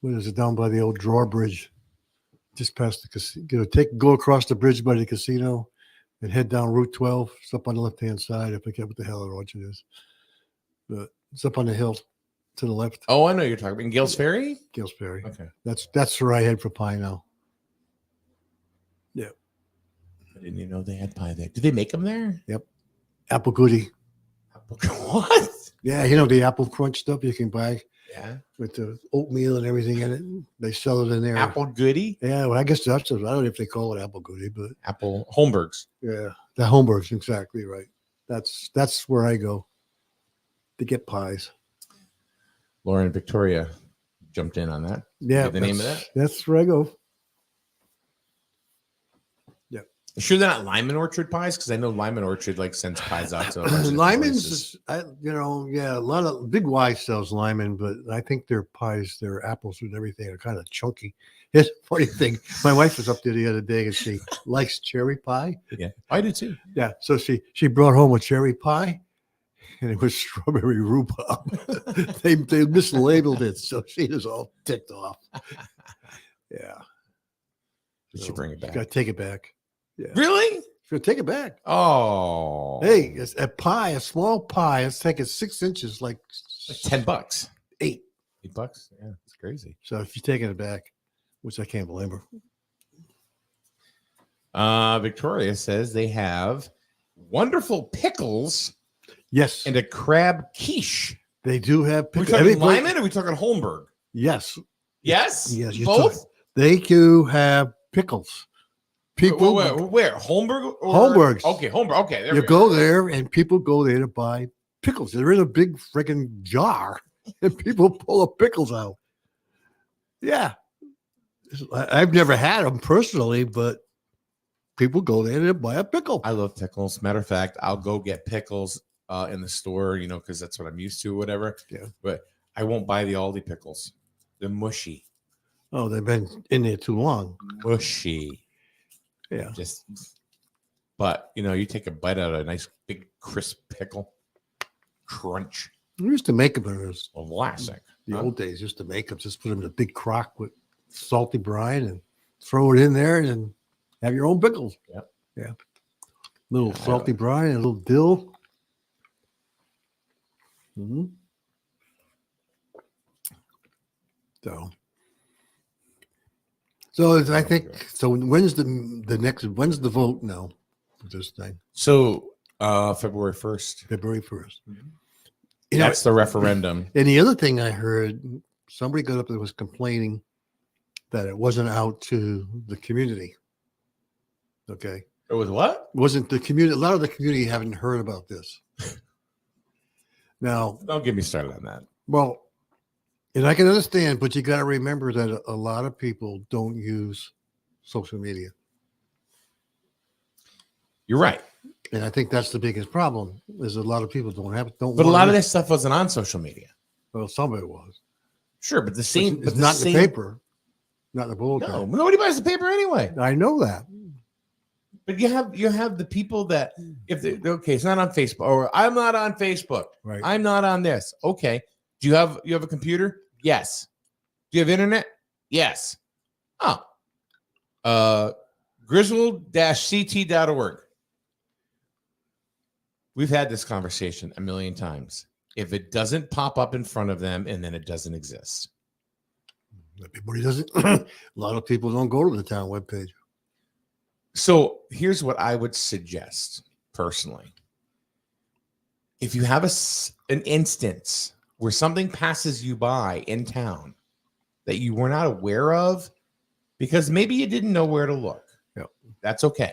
what is it, down by the old drawbridge, just past the casino. Go across the bridge by the casino and head down Route 12. It's up on the left hand side. I forget what the hell the orchard is, but it's up on the hill to the left. Oh, I know you're talking about in Gales Ferry. Gales Ferry. Okay. That's where I head for pie now. Yeah. I didn't even know they had pie there. Did they make them there? Yep. Apple goodie. What? Yeah, you know the apple crunch stuff you can buy. Yeah. With the oatmeal and everything in it. They sell it in there. Apple goodie? Yeah, well, I guess that's I don't know if they call it apple goodie, but Apple Holmbergs. yeah, the Holmberg's exactly right. That's where I go to get pies. Lauren Victoria jumped in on that. Yeah, The name of that? That's where I go. Yeah. You sure they're not Lyman Orchard pies? Because I know Lyman Orchard like sends pies out to a bunch of different Lyman's, places. a lot of Big Y sells Lyman, but I think their pies, their apples and everything are kind of chunky. It's a funny thing. My wife was up there the other day and she likes cherry pie. Yeah, I do too. Yeah, so she brought home a cherry pie, and it was strawberry rhubarb. they mislabeled it, so she was all ticked off. Yeah, Did she bring it back? Got to take it back. Yeah, Really? she'll take it back. Oh, Hey, it's a pie, a small pie. It's taking 6 inches, like like $10. $8. $8? Yeah, it's crazy. So if you're taking it back, which I can't blame her. Victoria says they have wonderful pickles Yes, and a crab quiche. they do have. Are we pickle- talking everybody- Lyman or are we talking Holmberg? Yes, Yes? yes. you're Both? talking- They do have pickles. People, Where? Holmberg? Or? Holmberg's. Okay, Holmberg. Okay, there you we go there, and people go there to buy pickles. They're in a big freaking jar, and people pull the pickles out. Yeah, I've never had them personally, but people go there to buy a pickle. I love pickles. Matter of fact, I'll go get pickles in the store, because that's what I'm used to, or whatever. Yeah. But I won't buy the Aldi pickles. They're mushy. Oh, they've been in there too long. Mushy. Yeah. But you take a bite out of a nice big crisp pickle. Crunch. We used to make them in Classic. the old days. Used to make them, just put them in a big crock with salty brine and throw it in there, and then have your own pickles. Yep. Yeah. Little salty brine and a little dill. Mm-hmm. So I think so. When's when's the vote now for this thing? So February 1st. February 1st. That's the referendum. And the other thing I heard, somebody got up and was complaining that it wasn't out to the community. Okay. It was what? It wasn't the community. A lot of the community haven't heard about this. Now, Don't get me started on that. well, and I can understand, but you got to remember that a lot of people don't use social media. You're right. And I think that's the biggest problem is a lot of people don't. But a lot of this stuff wasn't on social media. Well, some of it was. Sure, but the same. It's not in the paper, not in the bulletin. No, nobody buys the paper anyway. I know that. But you have the people that it's not on Facebook, or I'm not on Facebook. Right. I'm not on this. Okay, Do you have a computer? Yes. Do you have internet? Yes. Oh. Griswold-ct.org. We've had this conversation a million times. If it doesn't pop up in front of them, and then it doesn't exist. Everybody doesn't. A lot of people don't go to the town webpage. So here's what I would suggest personally. If you have an instance where something passes you by in town that you were not aware of, because maybe you didn't know where to look, that's okay.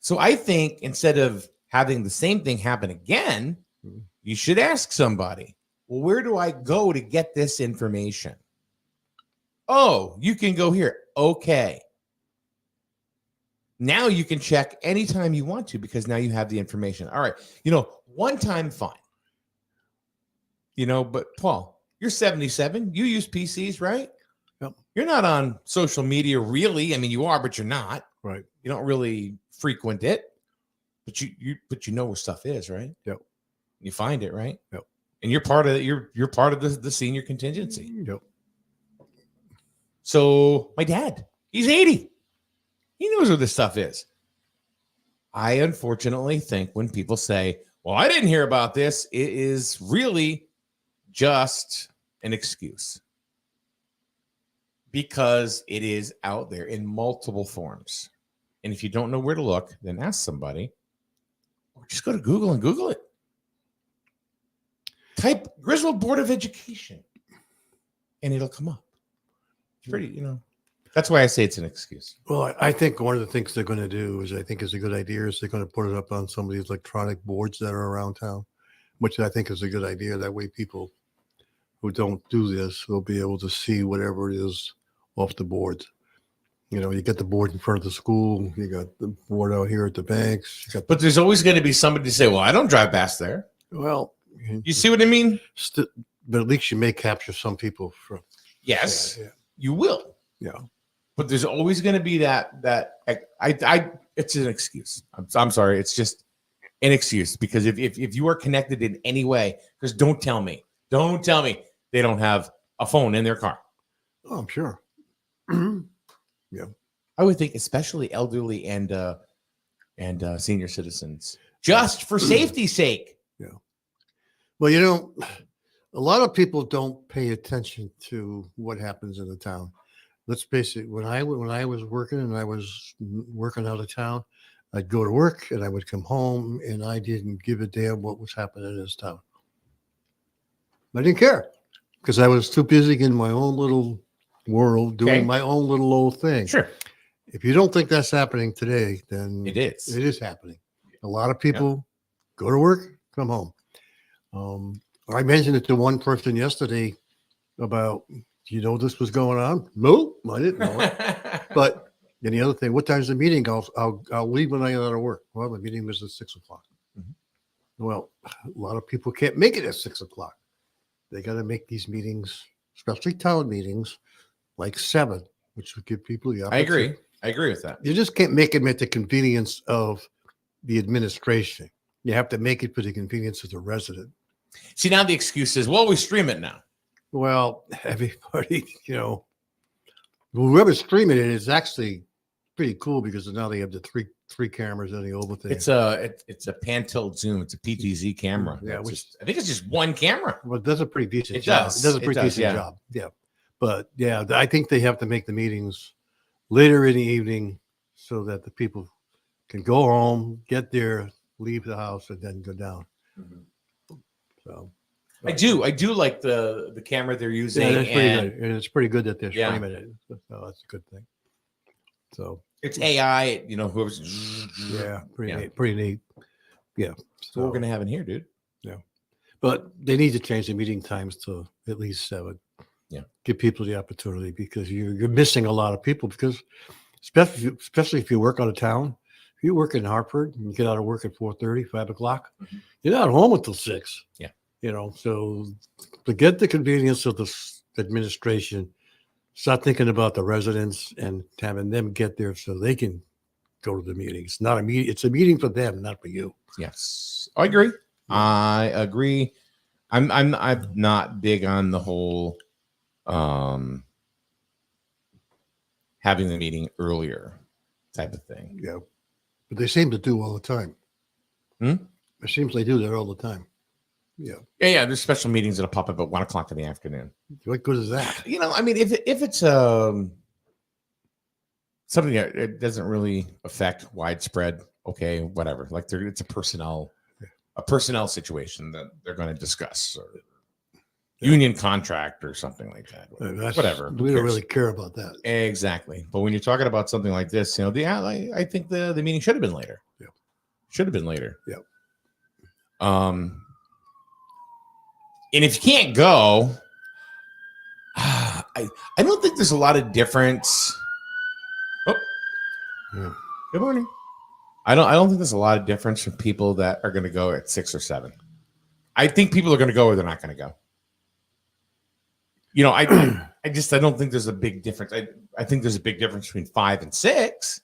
So I think instead of having the same thing happen again, you should ask somebody, well, where do I go to get this information? Oh, you can go here. Okay. Now you can check anytime you want to because now you have the information. All right. One time, fine. But Paul, you're 77. You use PCs, right? Yep. You're not on social media, really. I mean, you are, but you're not. Right. You don't really frequent it, but you know where stuff is, right? Yep. You find it, right? Yep. And you're part of it. You're part of the senior contingency. Yep. So my dad, he's 80. He knows where this stuff is. I unfortunately think when people say, well, I didn't hear about this, it is really just an excuse. Because it is out there in multiple forms. And if you don't know where to look, then ask somebody. Or just go to Google and Google it. Type Griswold Board of Education. And it'll come up. It's pretty, That's why I say it's an excuse. Well, I think one of the things they're going to do is, I think is a good idea, is they're going to put it up on some of these electronic boards that are around town, which I think is a good idea. That way people who don't do this will be able to see whatever it is off the boards. You get the board in front of the school, you got the board out here at the banks. But there's always going to be somebody to say, well, I don't drive past there. Well, you see what I mean? But at least you may capture some people from. Yes, Yeah. you will. Yeah. But there's always going to be that it's an excuse. I'm sorry. It's just an excuse because if you are connected in any way, because don't tell me they don't have a phone in their car. Oh, I'm sure. Yeah. I would think especially elderly and senior citizens, just for safety's sake. Yeah. Well, a lot of people don't pay attention to what happens in the town. Let's face it. When I was working and I was working out of town, I'd go to work and I would come home and I didn't give a damn what was happening in this town. I didn't care because I was too busy in my own little world doing my own little old thing. Sure. If you don't think that's happening today, then it is. It is happening. A lot of people go to work, come home. I mentioned it to one person yesterday about, this was going on? No, I didn't know it. But then the other thing, what time's the meeting? I'll leave when I get out of work. Well, the meeting was at 6 o'clock. Mm-hmm. Well, a lot of people can't make it at 6 o'clock. They got to make these meetings, especially town meetings, like 7, which would give people the opportunity. I agree with that. You just can't make them at the convenience of the administration. You have to make it for the convenience of the resident. See, now the excuse is, well, we stream it now. Well, everybody, whoever's streaming it is actually pretty cool because now they have the three cameras on the oval thing. It's a pan-tilt zoom. It's a PTZ camera. Yeah, I think it's just one camera. Well, it does a pretty decent It job. does. It does a pretty decent job. Yeah. But yeah, I think they have to make the meetings later in the evening so that the people can go home, get there, leave the house, and then go down. Mm-hmm. So I do like the camera they're using. Yeah, that's pretty good. And it's pretty good that they're streaming it. So that's a good thing. So it's AI, whoever's pretty neat. Yeah. So what we're gonna have in here, dude. Yeah. But they need to change the meeting times to at least 7. Yeah. Give people the opportunity because you're missing a lot of people because especially if you work out of town. If you work in Hartford and you get out of work at 4:30, 5 o'clock, you're not home until 6. Yeah. So to get the convenience of the administration, start thinking about the residents and having them get there so they can go to the meeting. It's not a meeting. It's a meeting for them, not for you. Yes. I agree. I'm not big on the whole having the meeting earlier type of thing. Yeah. But they seem to do all the time. It seems they do that all the time. Yeah. Yeah. There's special meetings that'll pop up at 1:00 in the afternoon. What good is that? I mean, if it's something that it doesn't really affect widespread, okay, whatever. Like it's a personnel situation that they're going to discuss, or union contract or something like that. Whatever. We don't really care about that. Exactly. But when you're talking about something like this, I think the meeting should have been later. Yeah. Should have been later. Yeah. And if you can't go, I don't think there's a lot of difference. Oh, Yeah. Good morning. I don't think there's a lot of difference from people that are going to go at 6 or 7. I think people are going to go or they're not going to go. I don't think there's a big difference. I think there's a big difference between 5 and 6.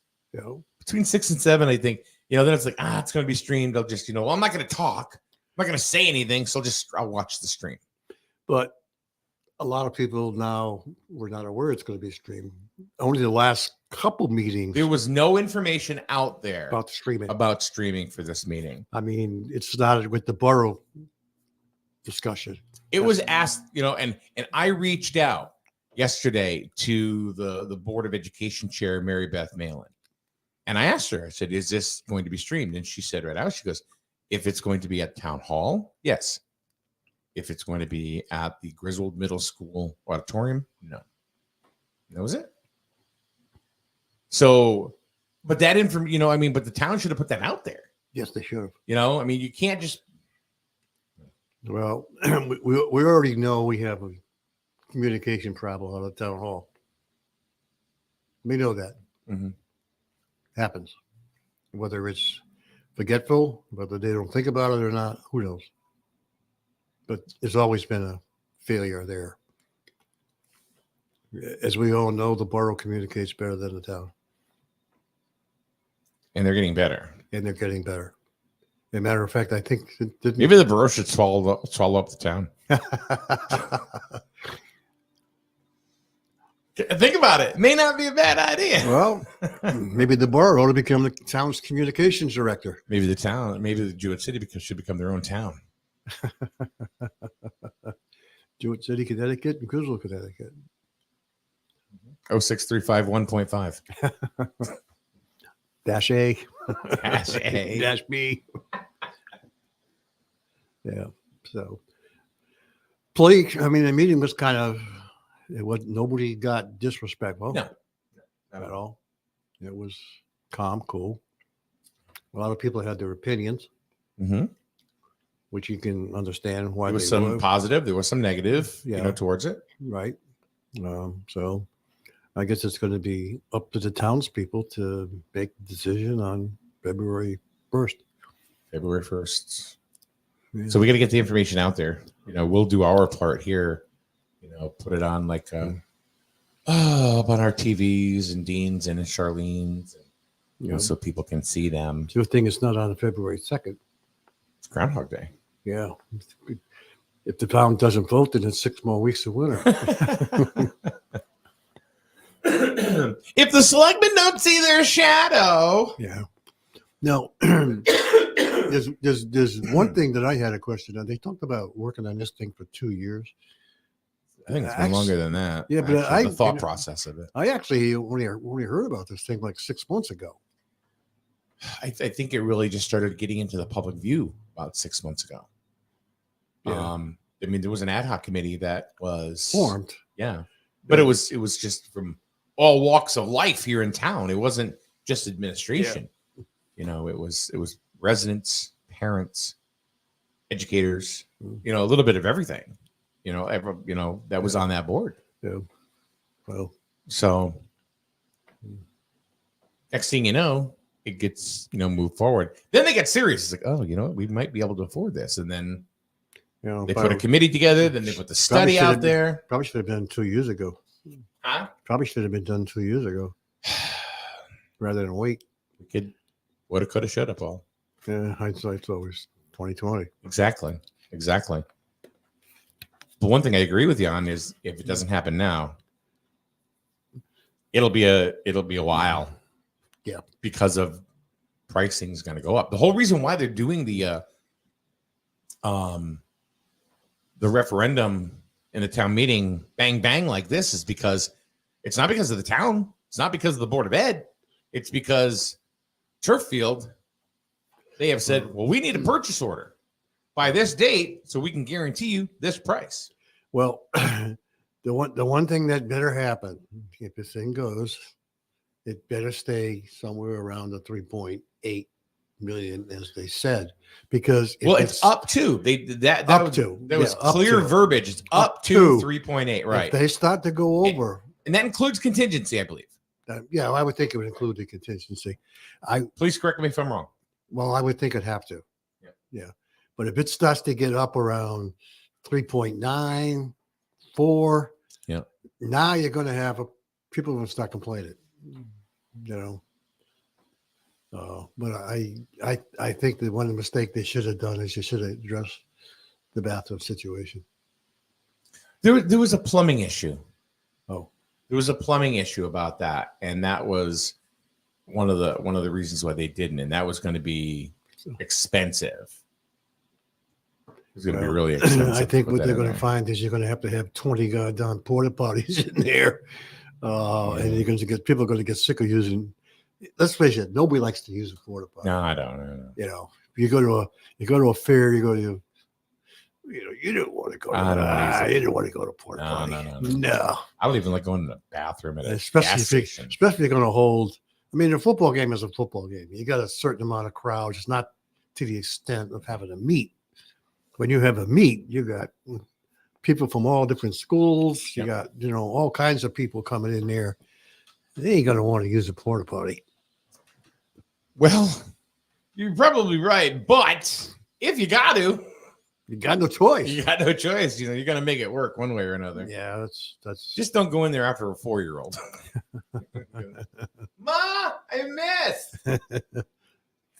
Between 6 and 7, I think, then it's like, it's going to be streamed. I'll just, well, I'm not going to talk. I'm not going to say anything. So I'll watch the stream. But a lot of people now were not aware it's going to be streamed. Only the last couple meetings. There was no information out there about streaming. About streaming for this meeting. I mean, it started with the borough discussion. It was asked, and I reached out yesterday to the Board of Education chair, Mary Beth Malin. And I asked her, I said, is this going to be streamed? And she said right out, she goes, if it's going to be at Town Hall, yes. If it's going to be at the Griswold Middle School auditorium, no. That was it. So, but that information, but the town should have put that out there. Yes, they should have. You can't just. Well, we already know we have a communication problem out of Town Hall. We know that. Mm-hmm. Happens. Whether it's forgetful, whether they don't think about it or not, who knows? But there's always been a failure there. As we all know, the borough communicates better than the town. And they're getting better. As a matter of fact, I think maybe the borough should swallow up the town. Think about it. May not be a bad idea. Well, maybe the borough ought to become the town's communications director. Maybe the Jewett City should become their own town. Jewett City, Connecticut, and Griswold, Connecticut. 06351.5. Dash A. Dash A. Dash B. Yeah. So, the meeting was kind of, nobody got disrespectful. No. Not at all. It was calm, cool. A lot of people had their opinions, which you can understand why. There was some positive, there was some negative, towards it. Right. So I guess it's going to be up to the townspeople to make the decision on February 1st. February 1st. Yeah. So we got to get the information out there. We'll do our part here. Put it on like up on our TVs and Dean's and Charlene's, so people can see them. The thing is not on February 2nd. It's Groundhog Day. Yeah. If the town doesn't vote, then it's 6 more weeks of winter. If the selectmen don't see their shadow. Yeah. Now, there's one thing that I had a question on. They talked about working on this thing for 2 years. I think it's been longer than that. Yeah, but the thought process of it. I actually only heard about this thing like 6 months ago. I think it really just started getting into the public view about 6 months ago. Yeah. There was an ad hoc committee that was formed. Yeah, but it was just from all walks of life here in town. It wasn't just administration. Yeah. It was residents, parents, educators. A little bit of everything. That was on that board. Yeah. Well, so next thing you know, it gets, moved forward. Then they get serious. It's like, oh, we might be able to afford this. And then they put a committee together. Then they put the study out there. Probably should have been 2 years ago. Huh? Probably should have been done 2 years ago rather than wait. Woulda, coulda, shoulda, Paul. Yeah, hindsight's always 2020. Exactly. But one thing I agree with you on is if it doesn't happen now, it'll be a while. Yeah. Because of pricing is going to go up. The whole reason why they're doing the referendum in the town meeting bang bang like this is because it's not because of the town. It's not because of the Board of Ed. It's because Turf Field, they have said, well, we need a purchase order by this date so we can guarantee you this price. Well, the one thing that better happen if this thing goes, it better stay somewhere around the 3.8 million, as they said, because Well, it's up to there was clear verbiage. It's up to 3.8, right? If they start to go over, and that includes contingency, I believe. Yeah, I would think it would include the contingency. Please correct me if I'm wrong. Well, I would think it'd have to. Yeah. Yeah. But if it starts to get up around 3.9, 4, yeah, now you're going to have people going to start complaining, you know. But I think that one mistake they should have done is you should have addressed the bathroom situation. There was a plumbing issue. Oh. There was a plumbing issue about that, and that was one of the reasons why they didn't, and that was going to be expensive. It's going to be really expensive. I think what they're going to find is you're going to have 20 goddamn porta potties in there, and you're going to get people are going to get sick of using. Let's face it, nobody likes to use a porta potty. No, I don't. You know, you go to a fair, you go to. You don't want to go. You don't want to go to porta potty. No. I don't even like going to the bathroom at especially if you're going to hold. I mean, a football game is a football game. You got a certain amount of crowds. It's not to the extent of having a meet. When you have a meet, you got people from all different schools. You got all kinds of people coming in there. They ain't going to want to use a porta potty. Well, you're probably right, but if you got to. You got no choice. You got no choice. You got to make it work one way or another. Yeah, that's. Just don't go in there after a 4-year-old. Ma, I missed.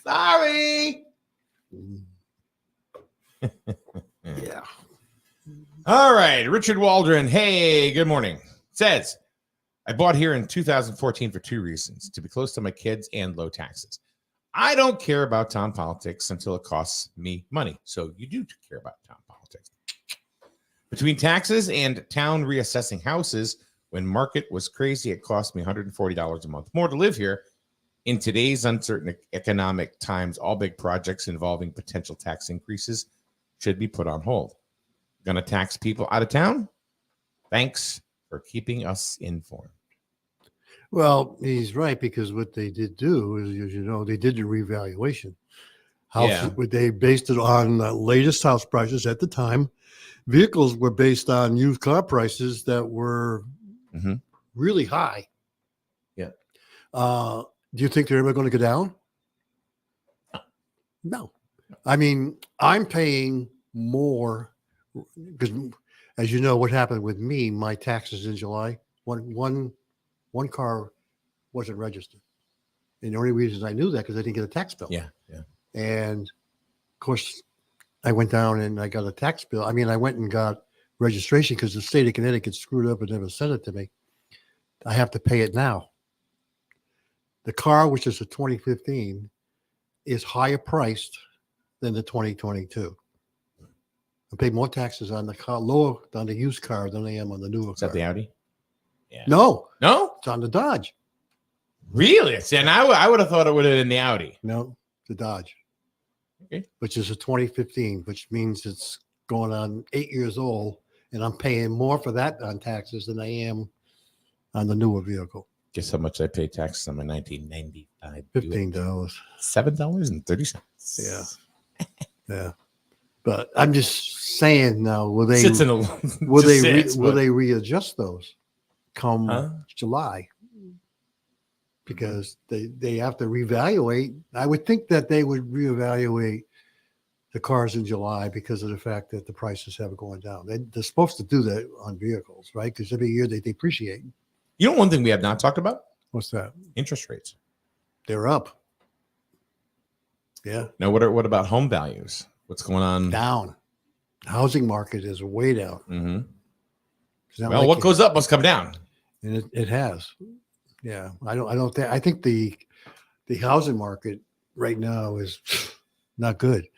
Sorry. Yeah. All right, Richard Waldron. Hey, good morning. Says, I bought here in 2014 for 2 reasons: to be close to my kids and low taxes. I don't care about town politics until it costs me money. So you do care about town politics. Between taxes and town reassessing houses, when market was crazy, it cost me $140 a month more to live here. In today's uncertain economic times, all big projects involving potential tax increases should be put on hold. Gonna tax people out of town? Thanks for keeping us informed. Well, he's right, because what they did do is, as you know, they did the revaluation. They based it on the latest house prices at the time. Vehicles were based on used car prices that were really high. Yeah. Do you think they're ever going to go down? No. I mean, I'm paying more because, as you know, what happened with me, my taxes in July, one car wasn't registered. And the only reason I knew that because I didn't get a tax bill. Yeah. And of course, I went down and I got a tax bill. I mean, I went and got registration because the state of Connecticut screwed up and never sent it to me. I have to pay it now. The car, which is a 2015, is higher priced than the 2022. I pay more taxes on the car, lower on the used car than I am on the newer car. Is that the Audi? Yeah. No, it's on the Dodge. Really? And I would have thought it would have been the Audi. No, the Dodge. Okay. Which is a 2015, which means it's going on 8 years old, and I'm paying more for that on taxes than I am on the newer vehicle. Guess how much I pay taxes on my 1995? $15. $7.30. Yeah. Yeah. But I'm just saying now, will they readjust those come July? Because they have to reevaluate. I would think that they would reevaluate the cars in July because of the fact that the prices have gone down. They're supposed to do that on vehicles, right? Because every year they depreciate. You know, one thing we have not talked about? What's that? Interest rates. They're up. Yeah. Now, what about home values? What's going on? Down. Housing market is way down. Mm-hmm. It's not Well, like what it- goes up must come down. and it has. Yeah, I think the housing market right now is not good.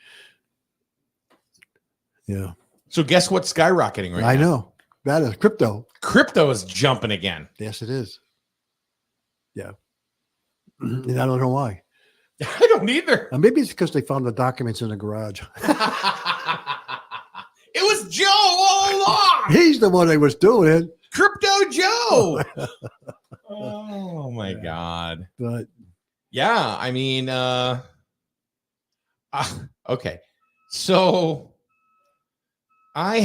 Yeah, So guess what's skyrocketing right now? I know that is crypto. Crypto is jumping again. Yes, it is. Yeah, and I don't know why. I don't either. Maybe it's because they found the documents in the garage. It was Joe all along. He's the one that was doing it. Crypto Joe. Oh my God. But Yeah, I mean, okay. So I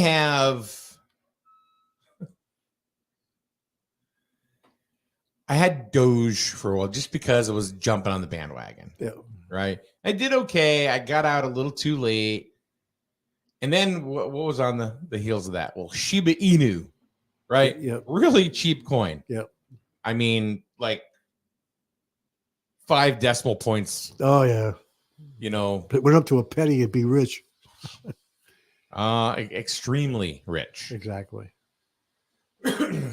had Doge for a while just because I was jumping on the bandwagon. yeah, Right. I did okay. I got out a little too late. And then what was on the heels of that? Well, Shiba Inu, right? yeah, Really cheap coin. Yep. I mean, like 5 decimal points, oh yeah. you know, If it went up to a penny, it'd be rich. extremely rich. Exactly.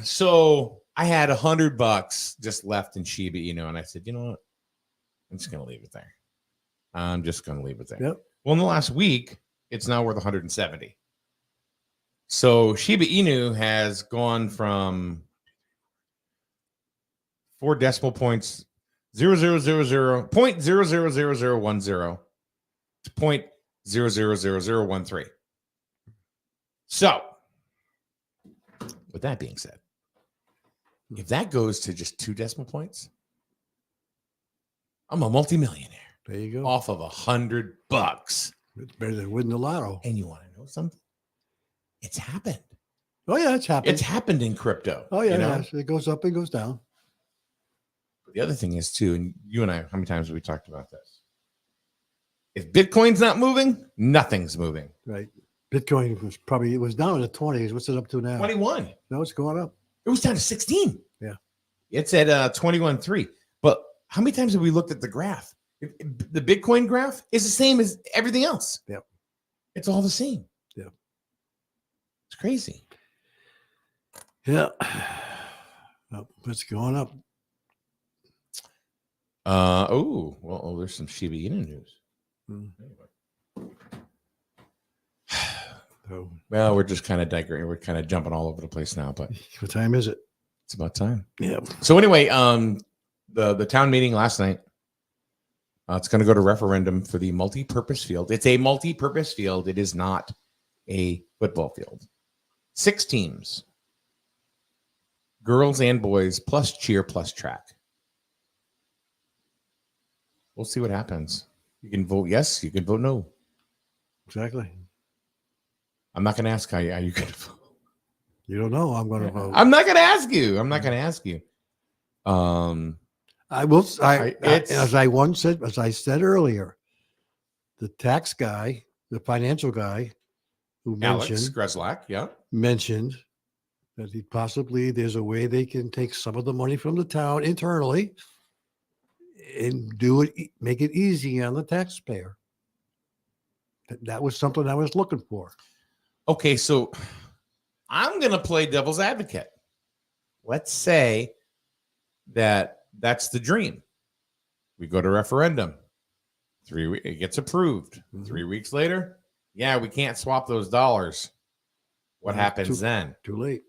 So I had $100 just left in Shiba Inu, and I said, you know what? I'm just gonna leave it there. I'm just gonna leave it there. Yep. Well, in the last week, it's now worth 170. So Shiba Inu has gone from 4 decimal points 0.000010 to 0.000013. So, with that being said, if that goes to just 2 decimal points, I'm a multimillionaire There you go. off of $100. It's better than winning the lotto. And you want to know something? It's happened. Oh yeah, it's happened. It's happened in crypto. Oh yeah, you know? yes. It goes up and goes down. The other thing is too, and you and I, how many times have we talked about this? If Bitcoin's not moving, nothing's moving. Right. Bitcoin was down in the 20s. What's it up to now? 21. No, it's going up. It was down to 16. Yeah. It's at 21.3. But how many times have we looked at the graph? The Bitcoin graph is the same as everything else. Yep. It's all the same. Yep. It's crazy. Yeah. Oh, it's going up. There's some Shiba Inu news. Mm. So, Well, we're just kind of digressing. We're kind of jumping all over the place now, but what time is it? it's about time. Yeah. So anyway, the town meeting last night, it's going to go to referendum for the multi-purpose field. It's a multi-purpose field. It is not a football field. 6 teams, girls and boys, plus cheer, plus track. We'll see what happens. You can vote yes, you can vote no. Exactly. I'm not going to ask how you going to vote. You don't know. I'm going to vote. I'm not going to ask you. I'm not going to ask you. I will. It's- As I said earlier, the tax guy, the financial guy, who Alex mentioned Greslak, yeah. that there's a way they can take some of the money from the town internally and make it easy on the taxpayer. That was something I was looking for. Okay, so I'm going to play devil's advocate. Let's say that's the dream. We go to referendum. It gets approved. Mhm. 3 weeks later, yeah, we can't swap those dollars. What Yeah, happens then? Too late.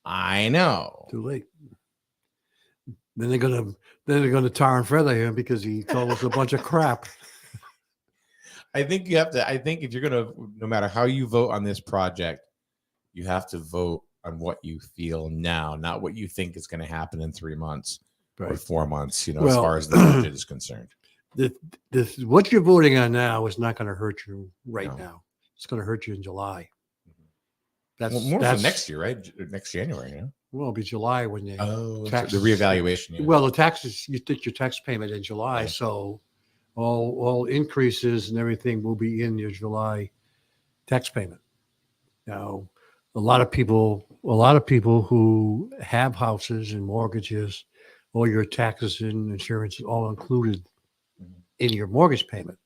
I know. Too late. Then they're gonna tar and feather him because he told us a bunch of crap. I think if you're going to, no matter how you vote on this project, you have to vote on what you feel now, not what you think is going to happen in 3 months or 4 months, as Well, far as the budget is concerned. What you're voting on now is not going to hurt you right No. now. It's going to hurt you in July. That's Well, more that's for next year, right? Next January, yeah. Well, it'll be July when they The reevaluation. Yeah. Well, the taxes, you did your tax payment in July, Yeah. so all increases and everything will be in your July tax payment. Now, a lot of people who have houses and mortgages, all your taxes and insurance is all included in your mortgage payment.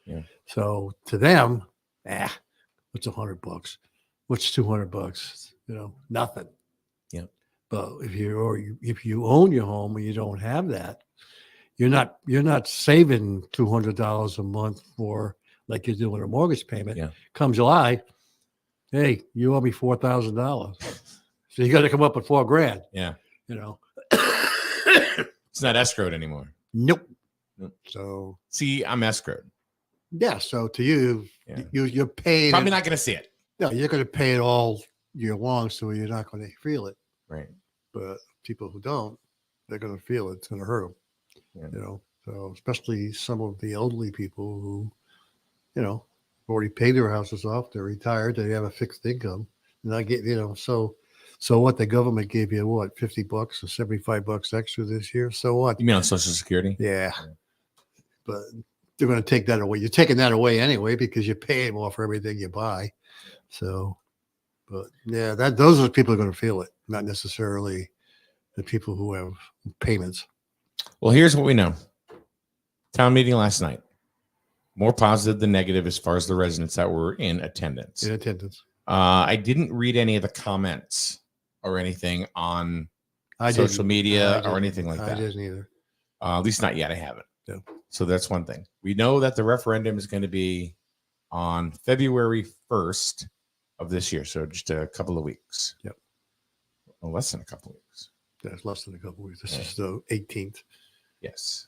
Yeah. So to them, What's $100? What's $200? Nothing. Yeah. But if you own your home and you don't have that, you're not saving $200 a month for like you're doing a mortgage payment. Yeah. Come July, hey, you owe me $4,000, so you got to come up with $4,000. Yeah. It's not escrowed anymore. Nope. Nope. So see, I'm escrowed. Yeah. So to you, Yeah. you're paying. Probably not going to see it. No, you're going to pay it all year long, so you're not going to feel it. Right. But people who don't, they're going to feel it. It's going to hurt them. Yeah. So especially some of the elderly people who, already paid their houses off. They're retired. They have a fixed income. And I get, so what? The government gave you what, $50 or $75 extra this year? So what? You mean on Social Security? Yeah. But they're going to take that away. You're taking that away anyway because you're paying more for everything you buy. So, but yeah, those are the people who are going to feel it, not necessarily the people who have payments. Well, here's what we know. Town meeting last night. More positive than negative as far as the residents that were in attendance. I didn't read any of the comments or anything on social media or anything like that. I didn't either. At least not yet. I haven't. Yeah. So that's one thing. We know that the referendum is going to be on February 1st of this year. So just a couple of weeks. Yep. Well, less than a couple of weeks. That's less than a couple of weeks. This is the 18th. Yes.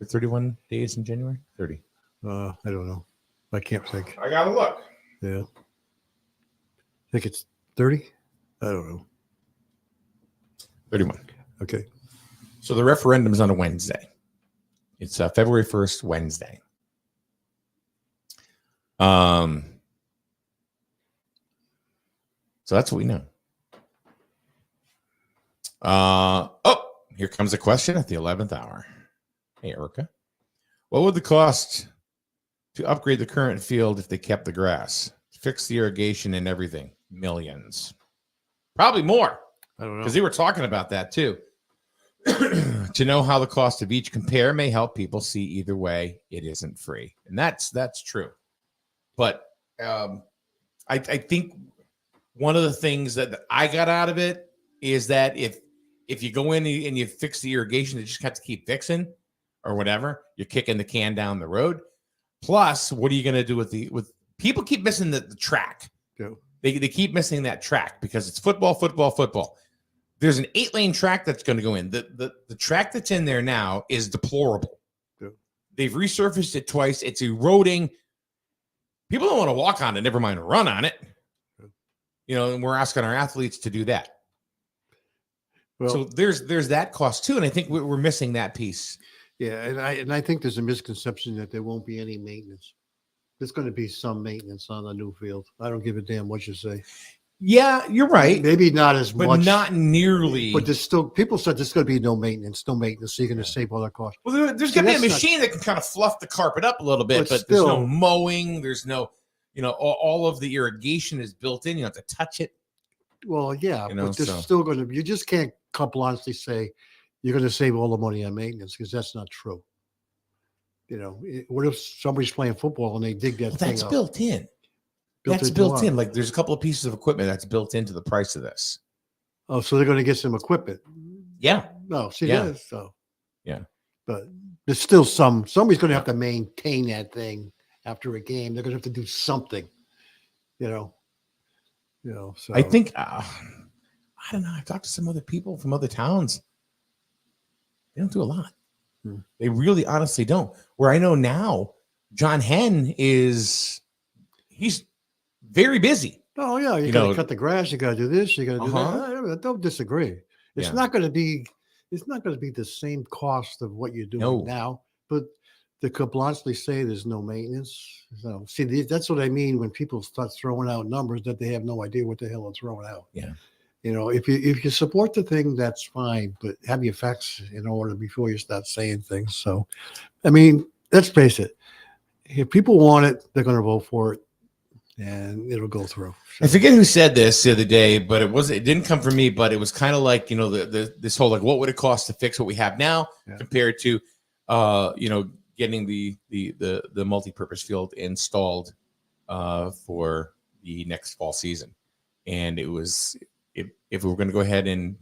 Is it 31 days in January? 30. I don't know. I can't think. I got to look. Yeah. I think it's 30. I don't know. 31. Okay. So the referendum is on a Wednesday. It's February 1st, Wednesday. So that's what we know. Here comes a question at the 11th hour. Hey, Erica. What would the cost to upgrade the current field if they kept the grass? Fix the irrigation and everything? Millions. Probably more. I don't know. Because they were talking about that too. To know how the cost of each compare may help people see either way it isn't free. And that's true. But I think one of the things that I got out of it is that if you go in and you fix the irrigation, you just have to keep fixing or whatever, you're kicking the can down the road. Plus, what are you going to do with people keep missing the track? Yeah. They keep missing that track because it's football. There's an 8-lane track that's going to go in. The track that's in there now is deplorable. Yeah. They've resurfaced it twice. It's eroding. People don't want to walk on it, never mind run on it. Yeah. And we're asking our athletes to do that. Well, So there's that cost too, and I think we're missing that piece. yeah, and I think there's a misconception that there won't be any maintenance. There's going to be some maintenance on the new field. I don't give a damn what you say. Yeah, you're right, Maybe not as but much, not nearly. But there's still people said there's going to be no maintenance. So you're going to save all that cost. Well, there's See, going to be a that's not- machine that can kind of fluff the carpet up a little bit, But but there's no still- mowing. There's no, all of the irrigation is built in. You don't have to touch it. Well, yeah, but there's so- still going to. You just can't honestly say you're going to save all the money on maintenance because that's not true. What if somebody's playing football and they dig that Well, thing that's up? built in. That's into built what? in. Like there's a couple of pieces of equipment that's built into the price of this. Oh, so they're going to get some equipment. Yeah. No, see, Yeah. that is so. Yeah. But there's still somebody's going to have to maintain that thing after a game. They're going to have to do something, So I think I don't know. I've talked to some other people from other towns. They don't do a lot. They really honestly don't. Where I know now, John Henn he's very busy. Oh yeah, you got to cut the grass. You got to do this. You got to do that. I don't disagree. It's Yeah. not going to be. It's not going to be the same cost of what you're doing No. now. But they could bluntly say there's no maintenance. So see, that's what I mean when people start throwing out numbers that they have no idea what the hell they're throwing out. Yeah. If you support the thing, that's fine, but have your facts in order before you start saying things. So, I mean, let's face it. If people want it, they're going to vote for it, and it'll go through. I forget who said this the other day, but it didn't come from me, but it was kind of like, this whole, like, what would it cost to fix what we have now compared to, getting the multi-purpose field installed for the next fall season. And it was, if we were going to go ahead and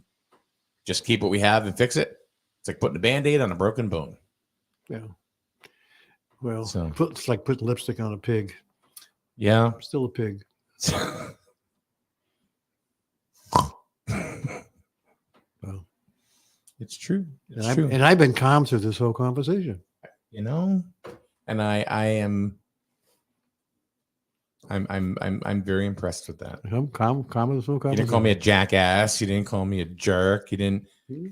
just keep what we have and fix it, it's like putting a Band-Aid on a broken bone. Yeah. Well, So- it's like putting lipstick on a pig. Yeah. I'm still a pig. Well, It's true. It's and, true. and I've been calm through this whole conversation. You know, and I'm very impressed with that. I'm calm with this whole You conversation. didn't call me a jackass. You didn't call me a jerk. You didn't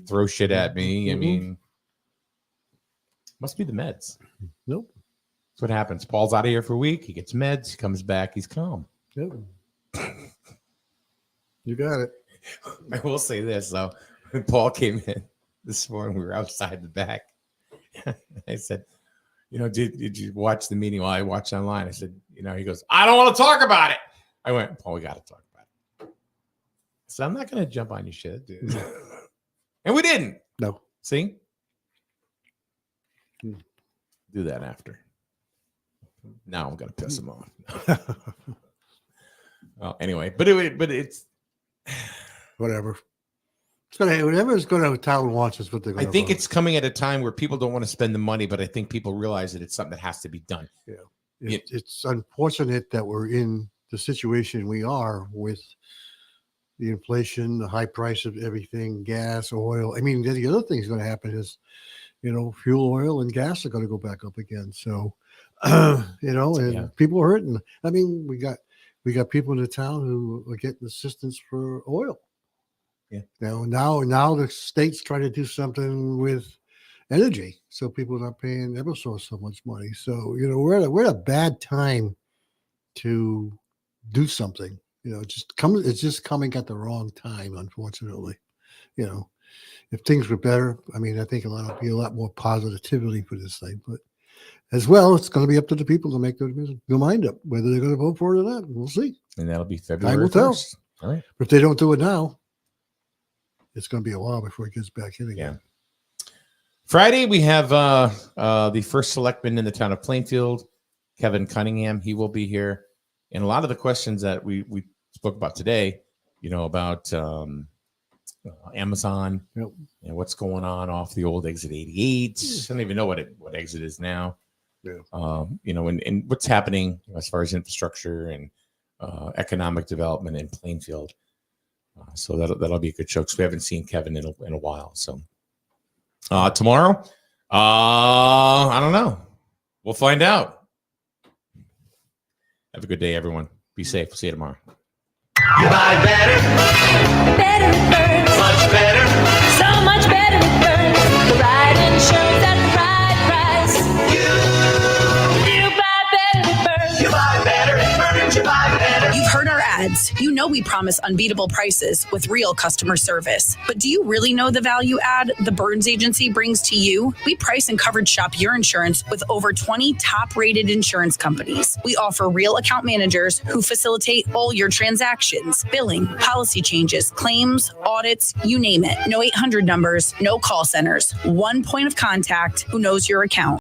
throw shit at me. I Mhm. mean, must be the meds. Nope. That's what happens. Paul's out of here for a week. He gets meds. He comes back. He's calm. Yep. You got it. I will say this though. When Paul came in this morning, we were outside the back. I said, did you watch the meeting? Well, I watched online. I said, he goes, I don't want to talk about it. I went, Paul, we got to talk about it. So I'm not going to jump on your shit, dude. And we didn't. No. See? Hmm. Do that after. Now I'm going to piss him off. Well, anyway, but it's Whatever. It's gonna whatever is gonna town wants is what they're I gonna think vote. it's coming at a time where people don't want to spend the money, but I think people realize that it's something that has to be done. It's unfortunate that we're in the situation we are with the inflation, the high price of everything, gas, oil. I mean, the other thing is going to happen is, fuel oil and gas are going to go back up again. So, and Yeah. people are hurting. I mean, we got people in the town who are getting assistance for oil. Yeah. Now the state's trying to do something with energy, so people are not paying Eversource so much money. So we're at a bad time to do something. It's just coming at the wrong time, unfortunately. If things were better, I mean, I think there'll be a lot more positivity for this thing. But as well, it's going to be up to the people to make their mind up whether they're going to vote for it or not. We'll see. And that'll be Time February will tell. 1st. All right. But if they don't do it now, it's going to be a while before it gets back in again. Friday, we have the first selectman in the town of Plainfield, Kevin Cunningham. He will be here. And a lot of the questions that we spoke about today, about Amazon Yep. and what's going on off the old exit 88. I don't even know what exit is now. Yeah. And what's happening as far as infrastructure and economic development in Plainfield. So that'll be a good show because we haven't seen Kevin in a while. So tomorrow, I don't know. We'll find out. Have a good day, everyone. Be safe. We'll see you tomorrow. You buy better. Better Burns. Much better. So much better Burns. The right insurance at the right price. You buy better Burns. You buy better Burns. You buy better. You've heard our ads. You know we promise unbeatable prices with real customer service. But do you really know the value add the Burns Agency brings to you? We price and coverage shop your insurance with over 20 top-rated insurance companies. We offer real account managers who facilitate all your transactions, billing, policy changes, claims, audits, you name it. No 800 numbers, no call centers. One point of contact who knows your account.